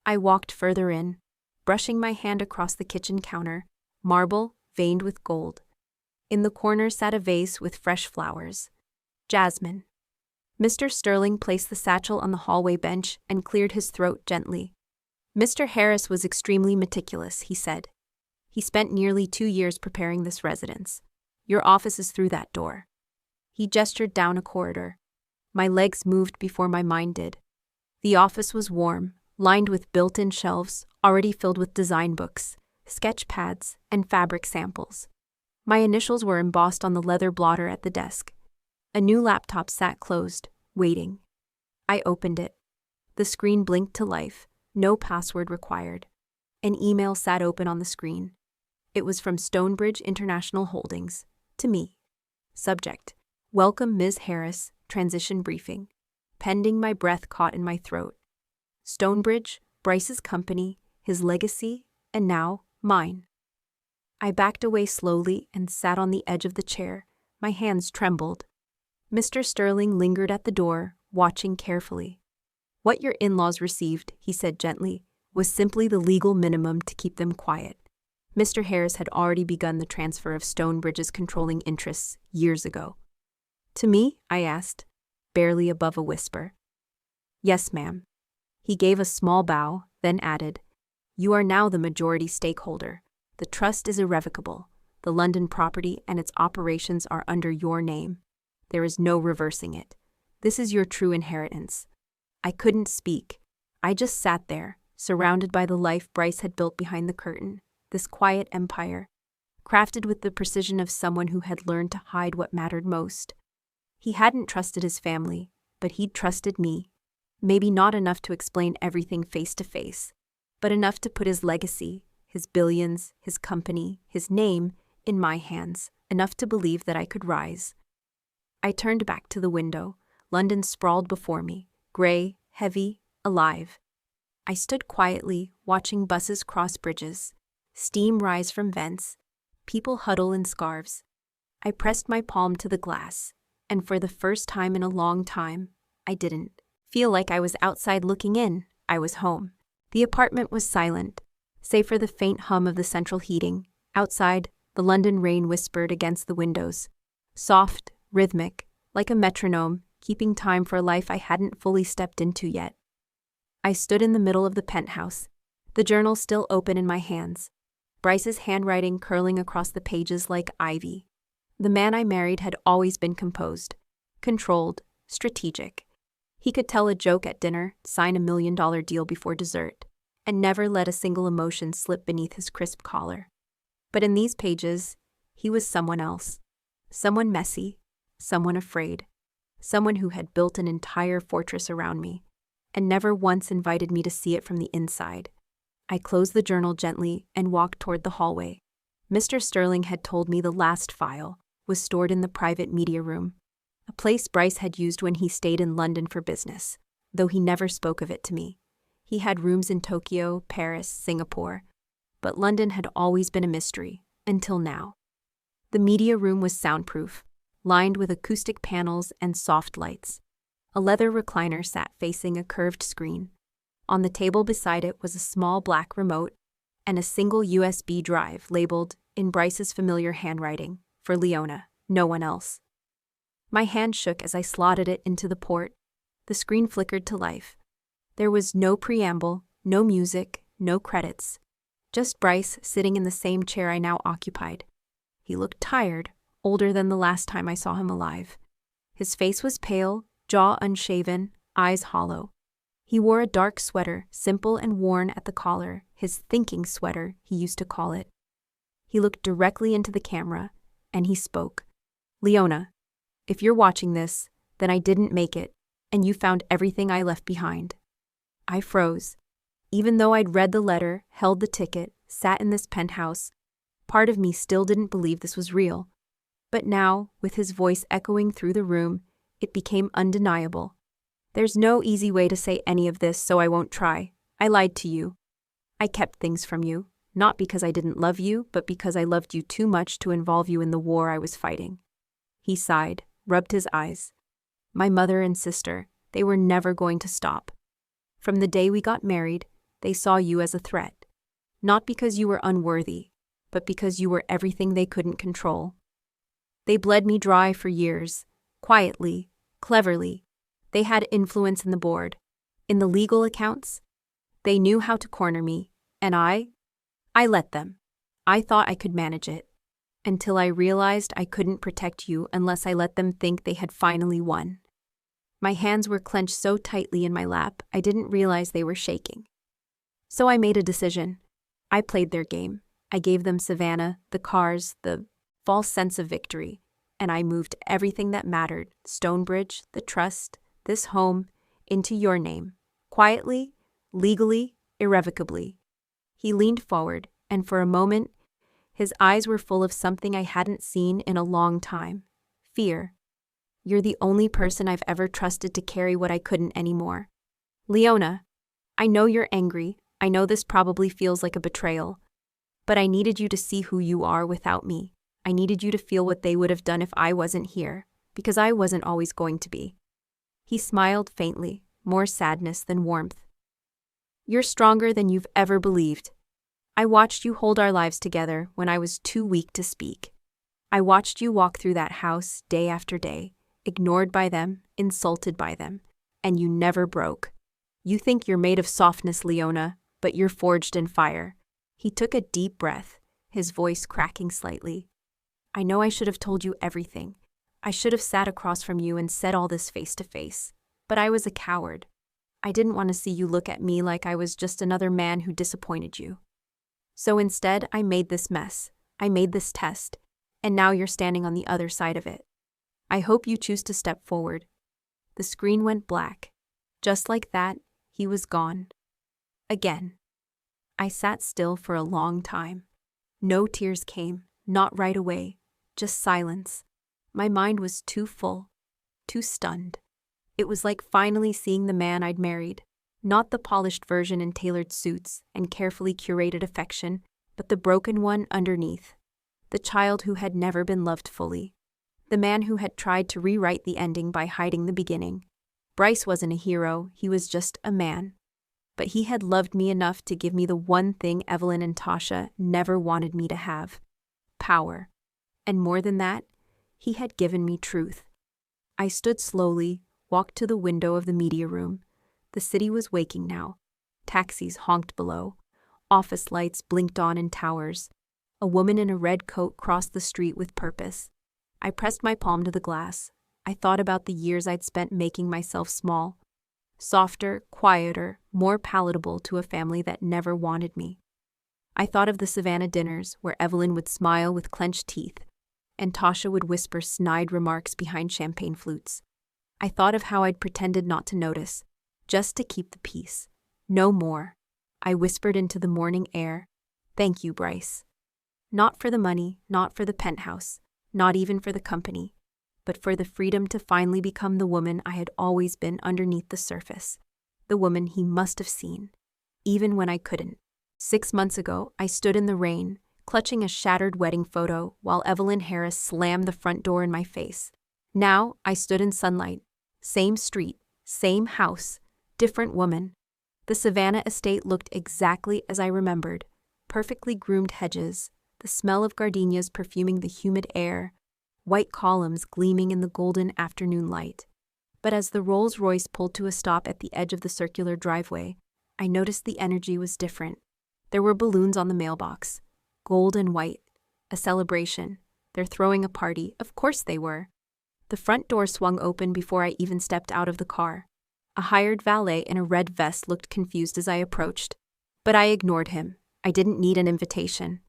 I walked further in, brushing my hand across the kitchen counter, marble veined with gold. In the corner sat a vase with fresh flowers. Jasmine. Mr. Sterling placed the satchel on the hallway bench and cleared his throat gently. "Mr. Harris was extremely meticulous," he said. "He spent nearly 2 years preparing this residence. Your office is through that door." He gestured down a corridor. My legs moved before my mind did. The office was warm, lined with built-in shelves already filled with design books, sketch pads, and fabric samples. My initials were embossed on the leather blotter at the desk. A new laptop sat closed, waiting. I opened it. The screen blinked to life, no password required. An email sat open on the screen. It was from Stonebridge International Holdings, to me. Subject: "Welcome, Ms. Harris, transition briefing. Pending, my breath caught in my throat. Stonebridge, Bryce's company, his legacy, and now mine. I backed away slowly and sat on the edge of the chair. My hands trembled. Mr. Sterling lingered at the door, watching carefully. What your in-laws received, he said gently, was simply the legal minimum to keep them quiet. Mr. Harris had already begun the transfer of Stonebridge's controlling interests years ago. To me? I asked, barely above a whisper. Yes, ma'am. He gave a small bow, then added, You are now the majority stakeholder. The trust is irrevocable. The London property and its operations are under your name. There is no reversing it. This is your true inheritance. I couldn't speak. I just sat there, surrounded by the life Bryce had built behind the curtain, this quiet empire, crafted with the precision of someone who had learned to hide what mattered most. He hadn't trusted his family, but he'd trusted me. Maybe not enough to explain everything face to face, but enough to put his legacy, his billions, his company, his name, in my hands, enough to believe that I could rise. I turned back to the window. London sprawled before me, gray, heavy, alive. I stood quietly, watching buses cross bridges, steam rise from vents, people huddle in scarves. I pressed my palm to the glass, and for the first time in a long time, I didn't feel like I was outside looking in. I was home. The apartment was silent, save for the faint hum of the central heating. Outside, the London rain whispered against the windows, soft, rhythmic, like a metronome, keeping time for a life I hadn't fully stepped into yet. I stood in the middle of the penthouse, the journal still open in my hands, Bryce's handwriting curling across the pages like ivy. The man I married had always been composed, controlled, strategic. He could tell a joke at dinner, sign $1 million deal before dessert, and never let a single emotion slip beneath his crisp collar. But in these pages, he was someone else. Someone messy, someone afraid, someone who had built an entire fortress around me, and never once invited me to see it from the inside. I closed the journal gently and walked toward the hallway. Mr. Sterling had told me the last file was stored in the private media room, a place Bryce had used when he stayed in London for business, though he never spoke of it to me. He had rooms in Tokyo, Paris, Singapore, but London had always been a mystery, until now. The media room was soundproof, lined with acoustic panels and soft lights. A leather recliner sat facing a curved screen. On the table beside it was a small black remote and a single USB drive labeled, in Bryce's familiar handwriting, for Leona, no one else. My hand shook as I slotted it into the port. The screen flickered to life. There was no preamble, no music, no credits. Just Bryce sitting in the same chair I now occupied. He looked tired, older than the last time I saw him alive. His face was pale, jaw unshaven, eyes hollow. He wore a dark sweater, simple and worn at the collar, his thinking sweater, he used to call it. He looked directly into the camera, and he spoke. Leona, if you're watching this, then I didn't make it, and you found everything I left behind. I froze. Even though I'd read the letter, held the ticket, sat in this penthouse, part of me still didn't believe this was real. But now, with his voice echoing through the room, it became undeniable. There's no easy way to say any of this, so I won't try. I lied to you. I kept things from you, not because I didn't love you, but because I loved you too much to involve you in the war I was fighting. He sighed, rubbed his eyes. My mother and sister, they were never going to stop. From the day we got married, they saw you as a threat. Not because you were unworthy, but because you were everything they couldn't control. They bled me dry for years, quietly, cleverly. They had influence in the board, in the legal accounts. They knew how to corner me, and I let them. I thought I could manage it, until I realized I couldn't protect you unless I let them think they had finally won. My hands were clenched so tightly in my lap, I didn't realize they were shaking. So I made a decision. I played their game. I gave them Savannah, the cars, the false sense of victory, and I moved everything that mattered, Stonebridge, the trust, this home, into your name, quietly, legally, irrevocably. He leaned forward, and for a moment, his eyes were full of something I hadn't seen in a long time, fear. You're the only person I've ever trusted to carry what I couldn't anymore. Leona, I know you're angry. I know this probably feels like a betrayal. But I needed you to see who you are without me. I needed you to feel what they would have done if I wasn't here, because I wasn't always going to be. He smiled faintly, more sadness than warmth. You're stronger than you've ever believed. I watched you hold our lives together when I was too weak to speak. I watched you walk through that house day after day, ignored by them, insulted by them, and you never broke. You think you're made of softness, Leona, but you're forged in fire. He took a deep breath, his voice cracking slightly. I know I should have told you everything. I should have sat across from you and said all this face to face, but I was a coward. I didn't want to see you look at me like I was just another man who disappointed you. So instead, I made this mess. I made this test, and now you're standing on the other side of it. I hope you choose to step forward. The screen went black. Just like that, he was gone. Again. I sat still for a long time. No tears came, not right away, just silence. My mind was too full, too stunned. It was like finally seeing the man I'd married, not the polished version in tailored suits and carefully curated affection, but the broken one underneath. The child who had never been loved fully. The man who had tried to rewrite the ending by hiding the beginning. Bryce wasn't a hero, he was just a man. But he had loved me enough to give me the one thing Evelyn and Tasha never wanted me to have. Power. And more than that, he had given me truth. I stood slowly, walked to the window of the media room. The city was waking now. Taxis honked below. Office lights blinked on in towers. A woman in a red coat crossed the street with purpose. I pressed my palm to the glass. I thought about the years I'd spent making myself small. Softer, quieter, more palatable to a family that never wanted me. I thought of the Savannah dinners where Evelyn would smile with clenched teeth, and Tasha would whisper snide remarks behind champagne flutes. I thought of how I'd pretended not to notice, just to keep the peace. No more. I whispered into the morning air, "Thank you, Bryce." Not for the money, not for the penthouse, not even for the company, but for the freedom to finally become the woman I had always been underneath the surface, the woman he must have seen, even when I couldn't. 6 months ago, I stood in the rain, clutching a shattered wedding photo while Evelyn Harris slammed the front door in my face. Now, I stood in sunlight. Same street, same house, different woman. The Savannah estate looked exactly as I remembered. Perfectly groomed hedges, the smell of gardenias perfuming the humid air, white columns gleaming in the golden afternoon light. But as the Rolls-Royce pulled to a stop at the edge of the circular driveway, I noticed the energy was different. There were balloons on the mailbox, gold and white, a celebration. They're throwing a party, of course they were. The front door swung open before I even stepped out of the car. A hired valet in a red vest looked confused as I approached, but I ignored him. I didn't need an invitation.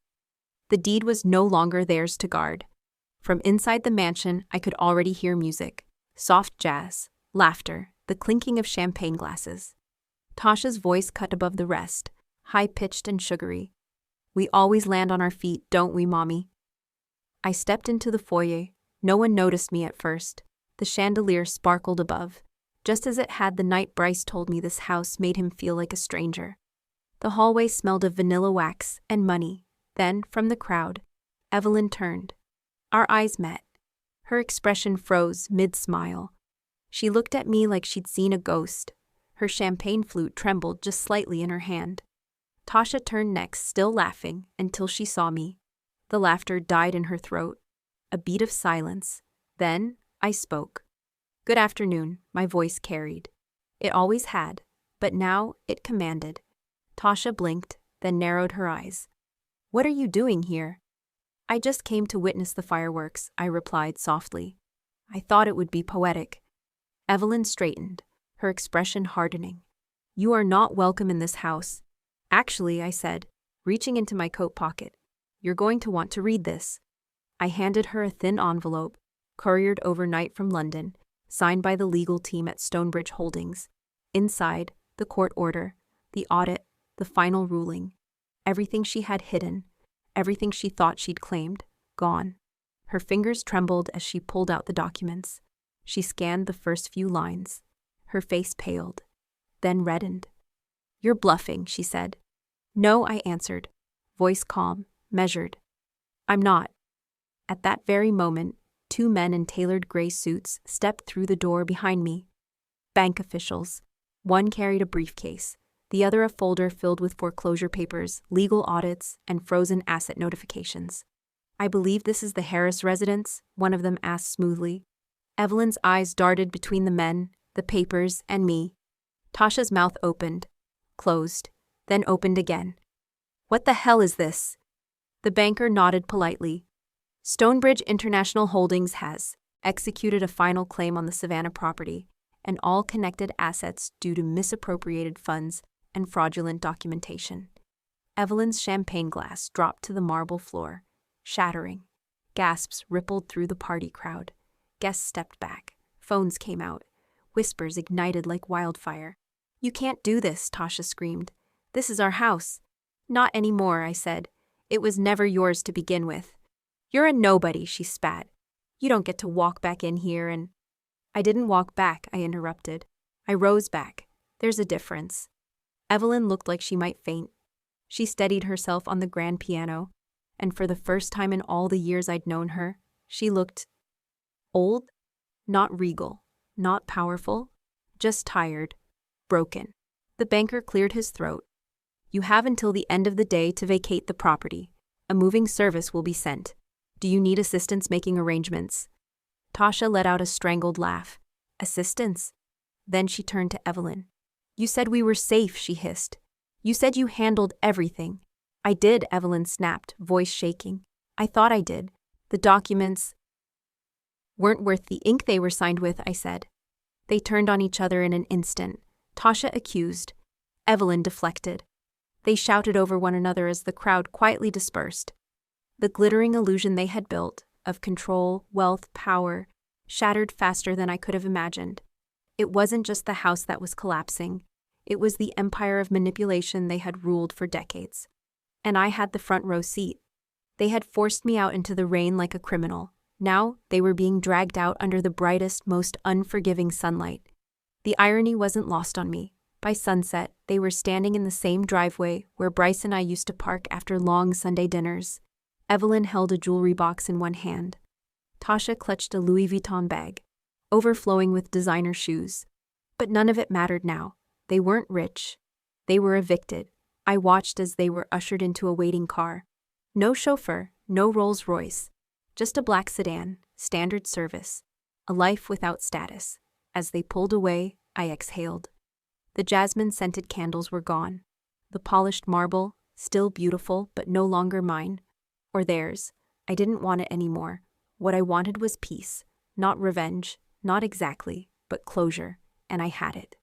The deed was no longer theirs to guard. From inside the mansion, I could already hear music, soft jazz, laughter, the clinking of champagne glasses. Tasha's voice cut above the rest, high-pitched and sugary. "We always land on our feet, don't we, Mommy?" I stepped into the foyer. No one noticed me at first. The chandelier sparkled above, just as it had the night Bryce told me this house made him feel like a stranger. The hallway smelled of vanilla wax and money. Then, from the crowd, Evelyn turned. Our eyes met. Her expression froze mid-smile. She looked at me like she'd seen a ghost. Her champagne flute trembled just slightly in her hand. Tasha turned next, still laughing, until she saw me. The laughter died in her throat. A beat of silence. Then, I spoke. "Good afternoon," my voice carried. It always had, but now it commanded. Tasha blinked, then narrowed her eyes. "What are you doing here?" "I just came to witness the fireworks," I replied softly. "I thought it would be poetic." Evelyn straightened, her expression hardening. "You are not welcome in this house." "Actually," I said, reaching into my coat pocket, "you're going to want to read this." I handed her a thin envelope, couriered overnight from London, signed by the legal team at Stonebridge Holdings. Inside, the court order, the audit, the final ruling. Everything she had hidden, everything she thought she'd claimed, gone. Her fingers trembled as she pulled out the documents. She scanned the first few lines. Her face paled, then reddened. "You're bluffing," she said. "No," I answered, voice calm, measured. "I'm not." At that very moment, two men in tailored gray suits stepped through the door behind me. Bank officials. One carried a briefcase, the other a folder filled with foreclosure papers, legal audits, and frozen asset notifications. "I believe this is the Harris residence," one of them asked smoothly. Evelyn's eyes darted between the men, the papers, and me. Tasha's mouth opened, closed, then opened again. "What the hell is this?" The banker nodded politely. "Stonebridge International Holdings has executed a final claim on the Savannah property and all connected assets due to misappropriated funds and fraudulent documentation." Evelyn's champagne glass dropped to the marble floor, shattering. Gasps rippled through the party crowd. Guests stepped back. Phones came out. Whispers ignited like wildfire. "You can't do this," Tasha screamed. "This is our house." "Not anymore," I said. "It was never yours to begin with." "You're a nobody," she spat. "You don't get to walk back in here and—" "I didn't walk back," I interrupted. "I rose back. There's a difference." Evelyn looked like she might faint. She steadied herself on the grand piano, and for the first time in all the years I'd known her, she looked old, not regal, not powerful, just tired, broken. The banker cleared his throat. "You have until the end of the day to vacate the property. A moving service will be sent. Do you need assistance making arrangements?" Tasha let out a strangled laugh. "Assistance?" Then she turned to Evelyn. "You said we were safe," she hissed. "You said you handled everything." "I did," Evelyn snapped, voice shaking. "I thought I did. The documents weren't worth the ink they were signed with," I said. They turned on each other in an instant. Tasha accused. Evelyn deflected. They shouted over one another as the crowd quietly dispersed. The glittering illusion they had built, of control, wealth, power, shattered faster than I could have imagined. It wasn't just the house that was collapsing. It was the empire of manipulation they had ruled for decades. And I had the front row seat. They had forced me out into the rain like a criminal. Now they were being dragged out under the brightest, most unforgiving sunlight. The irony wasn't lost on me. By sunset, they were standing in the same driveway where Bryce and I used to park after long Sunday dinners. Evelyn held a jewelry box in one hand. Tasha clutched a Louis Vuitton bag, overflowing with designer shoes. But none of it mattered now. They weren't rich. They were evicted. I watched as they were ushered into a waiting car. No chauffeur, no Rolls-Royce. Just a black sedan, standard service. A life without status. As they pulled away, I exhaled. The jasmine-scented candles were gone. The polished marble, still beautiful but no longer mine. Or theirs. I didn't want it anymore. What I wanted was peace. Not revenge, not exactly, but closure. And I had it.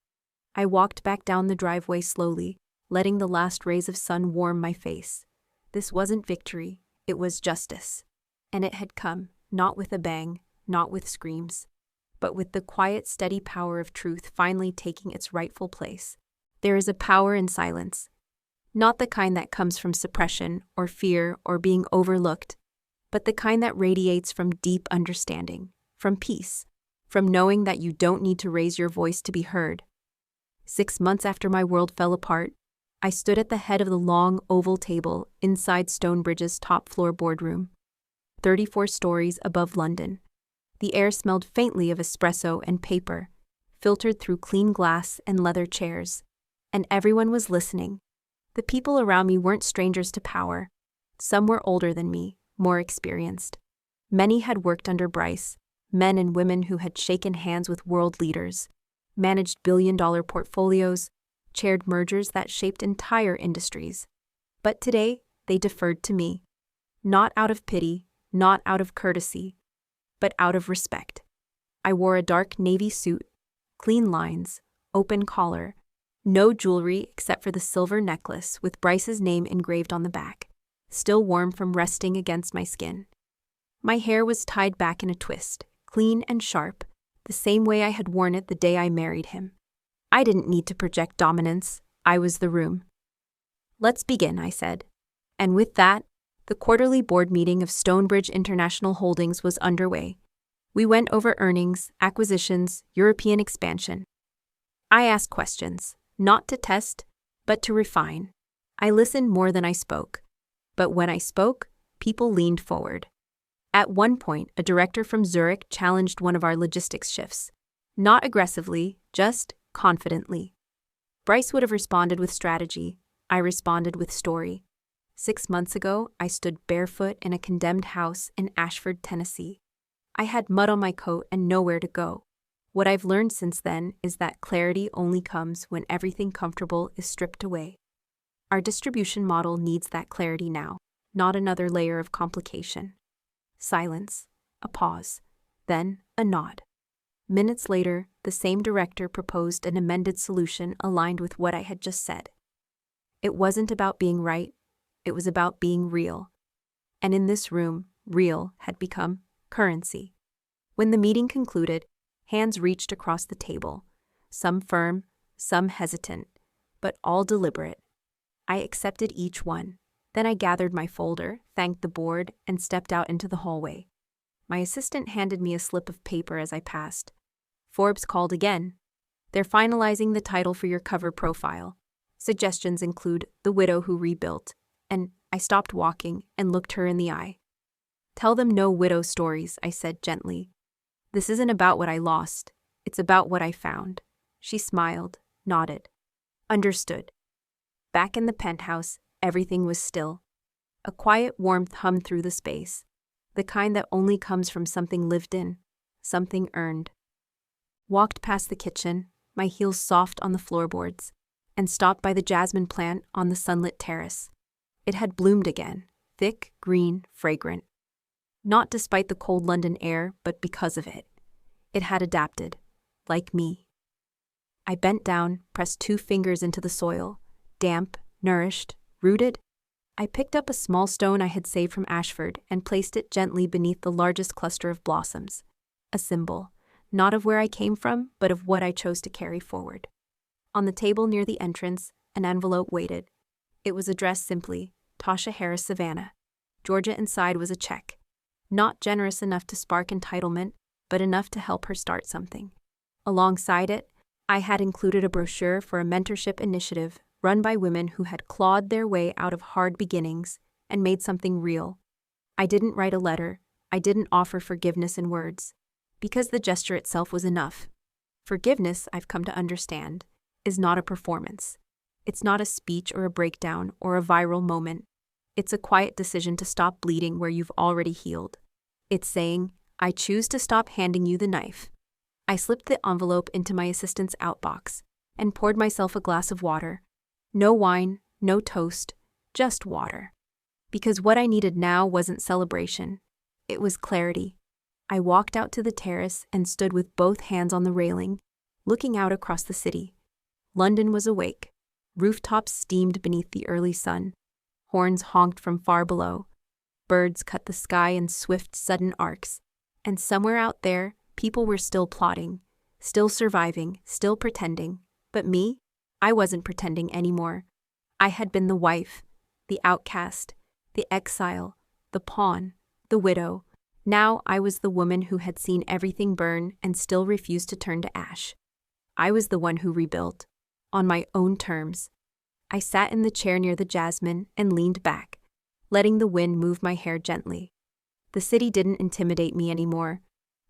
I walked back down the driveway slowly, letting the last rays of sun warm my face. This wasn't victory, it was justice. And it had come, not with a bang, not with screams, but with the quiet, steady power of truth finally taking its rightful place. There is a power in silence. Not the kind that comes from suppression or fear or being overlooked, but the kind that radiates from deep understanding, from peace, from knowing that you don't need to raise your voice to be heard. 6 months after my world fell apart, I stood at the head of the long oval table inside Stonebridge's top-floor boardroom, 34 stories above London. The air smelled faintly of espresso and paper, filtered through clean glass and leather chairs, and everyone was listening. The people around me weren't strangers to power. Some were older than me, more experienced. Many had worked under Bryce, men and women who had shaken hands with world leaders, managed billion-dollar portfolios, chaired mergers that shaped entire industries. But today, they deferred to me. Not out of pity, not out of courtesy, but out of respect. I wore a dark navy suit, clean lines, open collar, no jewelry except for the silver necklace with Bryce's name engraved on the back, still warm from resting against my skin. My hair was tied back in a twist, clean and sharp, the same way I had worn it the day I married him. I didn't need to project dominance. I was the room. "Let's begin," I said. And with that, the quarterly board meeting of Stonebridge International Holdings was underway. We went over earnings, acquisitions, European expansion. I asked questions, not to test, but to refine. I listened more than I spoke. But when I spoke, people leaned forward. At one point, a director from Zurich challenged one of our logistics shifts. Not aggressively, just confidently. Bryce would have responded with strategy. I responded with story. 6 months ago, I stood barefoot in a condemned house in Ashford, Tennessee. I had mud on my coat and nowhere to go. What I've learned since then is that clarity only comes when everything comfortable is stripped away. Our distribution model needs that clarity now, not another layer of complication. Silence, a pause, then a nod. Minutes later, the same director proposed an amended solution aligned with what I had just said. It wasn't about being right, it was about being real. And in this room, real had become currency. When the meeting concluded, hands reached across the table, some firm, some hesitant, but all deliberate. I accepted each one. Then I gathered my folder, thanked the board, and stepped out into the hallway. My assistant handed me a slip of paper as I passed. Forbes called again. They're finalizing the title for your cover profile. Suggestions include The Widow Who Rebuilt, and I stopped walking and looked her in the eye. Tell them no widow stories, I said gently. This isn't about what I lost. It's about what I found. She smiled, nodded. Understood. Back in the penthouse, everything was still. A quiet warmth hummed through the space, the kind that only comes from something lived in, something earned. Walked past the kitchen, my heels soft on the floorboards, and stopped by the jasmine plant on the sunlit terrace. It had bloomed again, thick, green, fragrant. Not despite the cold London air, but because of it. It had adapted, like me. I bent down, pressed 2 fingers into the soil, damp, nourished, rooted. I picked up a small stone I had saved from Ashford and placed it gently beneath the largest cluster of blossoms. A symbol, not of where I came from, but of what I chose to carry forward. On the table near the entrance, an envelope waited. It was addressed simply, Tasha Harris, Savannah. Georgia inside was a check. Not generous enough to spark entitlement, but enough to help her start something. Alongside it, I had included a brochure for a mentorship initiative run by women who had clawed their way out of hard beginnings and made something real. I didn't write a letter. I didn't offer forgiveness in words, because the gesture itself was enough. Forgiveness, I've come to understand, is not a performance. It's not a speech or a breakdown or a viral moment. It's a quiet decision to stop bleeding where you've already healed. It's saying, I choose to stop handing you the knife. I slipped the envelope into my assistant's outbox and poured myself a glass of water. No wine, no toast, just water. Because what I needed now wasn't celebration. It was clarity. I walked out to the terrace and stood with both hands on the railing, looking out across the city. London was awake. Rooftops steamed beneath the early sun. Horns honked from far below. Birds cut the sky in swift, sudden arcs. And somewhere out there, people were still plotting, still surviving, still pretending. But me? I wasn't pretending anymore. I had been the wife, the outcast, the exile, the pawn, the widow. Now I was the woman who had seen everything burn and still refused to turn to ash. I was the one who rebuilt, on my own terms. I sat in the chair near the jasmine and leaned back, letting the wind move my hair gently. The city didn't intimidate me anymore.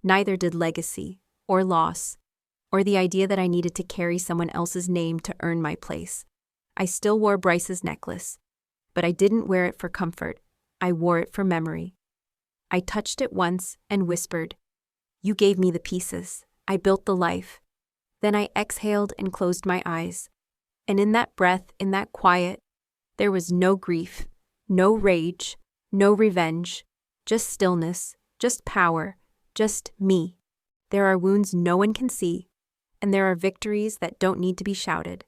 Neither did legacy, or loss, or the idea that I needed to carry someone else's name to earn my place. I still wore Bryce's necklace, but I didn't wear it for comfort. I wore it for memory. I touched it once and whispered, "You gave me the pieces. I built the life." Then I exhaled and closed my eyes. And in that breath, in that quiet, there was no grief, no rage, no revenge, just stillness, just power, just me. There are wounds no one can see, and there are victories that don't need to be shouted.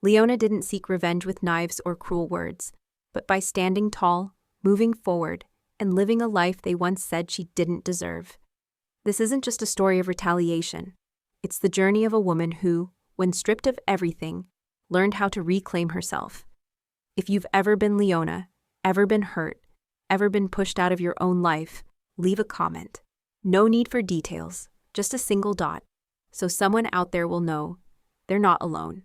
Leona didn't seek revenge with knives or cruel words, but by standing tall, moving forward, and living a life they once said she didn't deserve. This isn't just a story of retaliation. It's the journey of a woman who, when stripped of everything, learned how to reclaim herself. If you've ever been Leona, ever been hurt, ever been pushed out of your own life, leave a comment. No need for details, just a single dot, so someone out there will know they're not alone.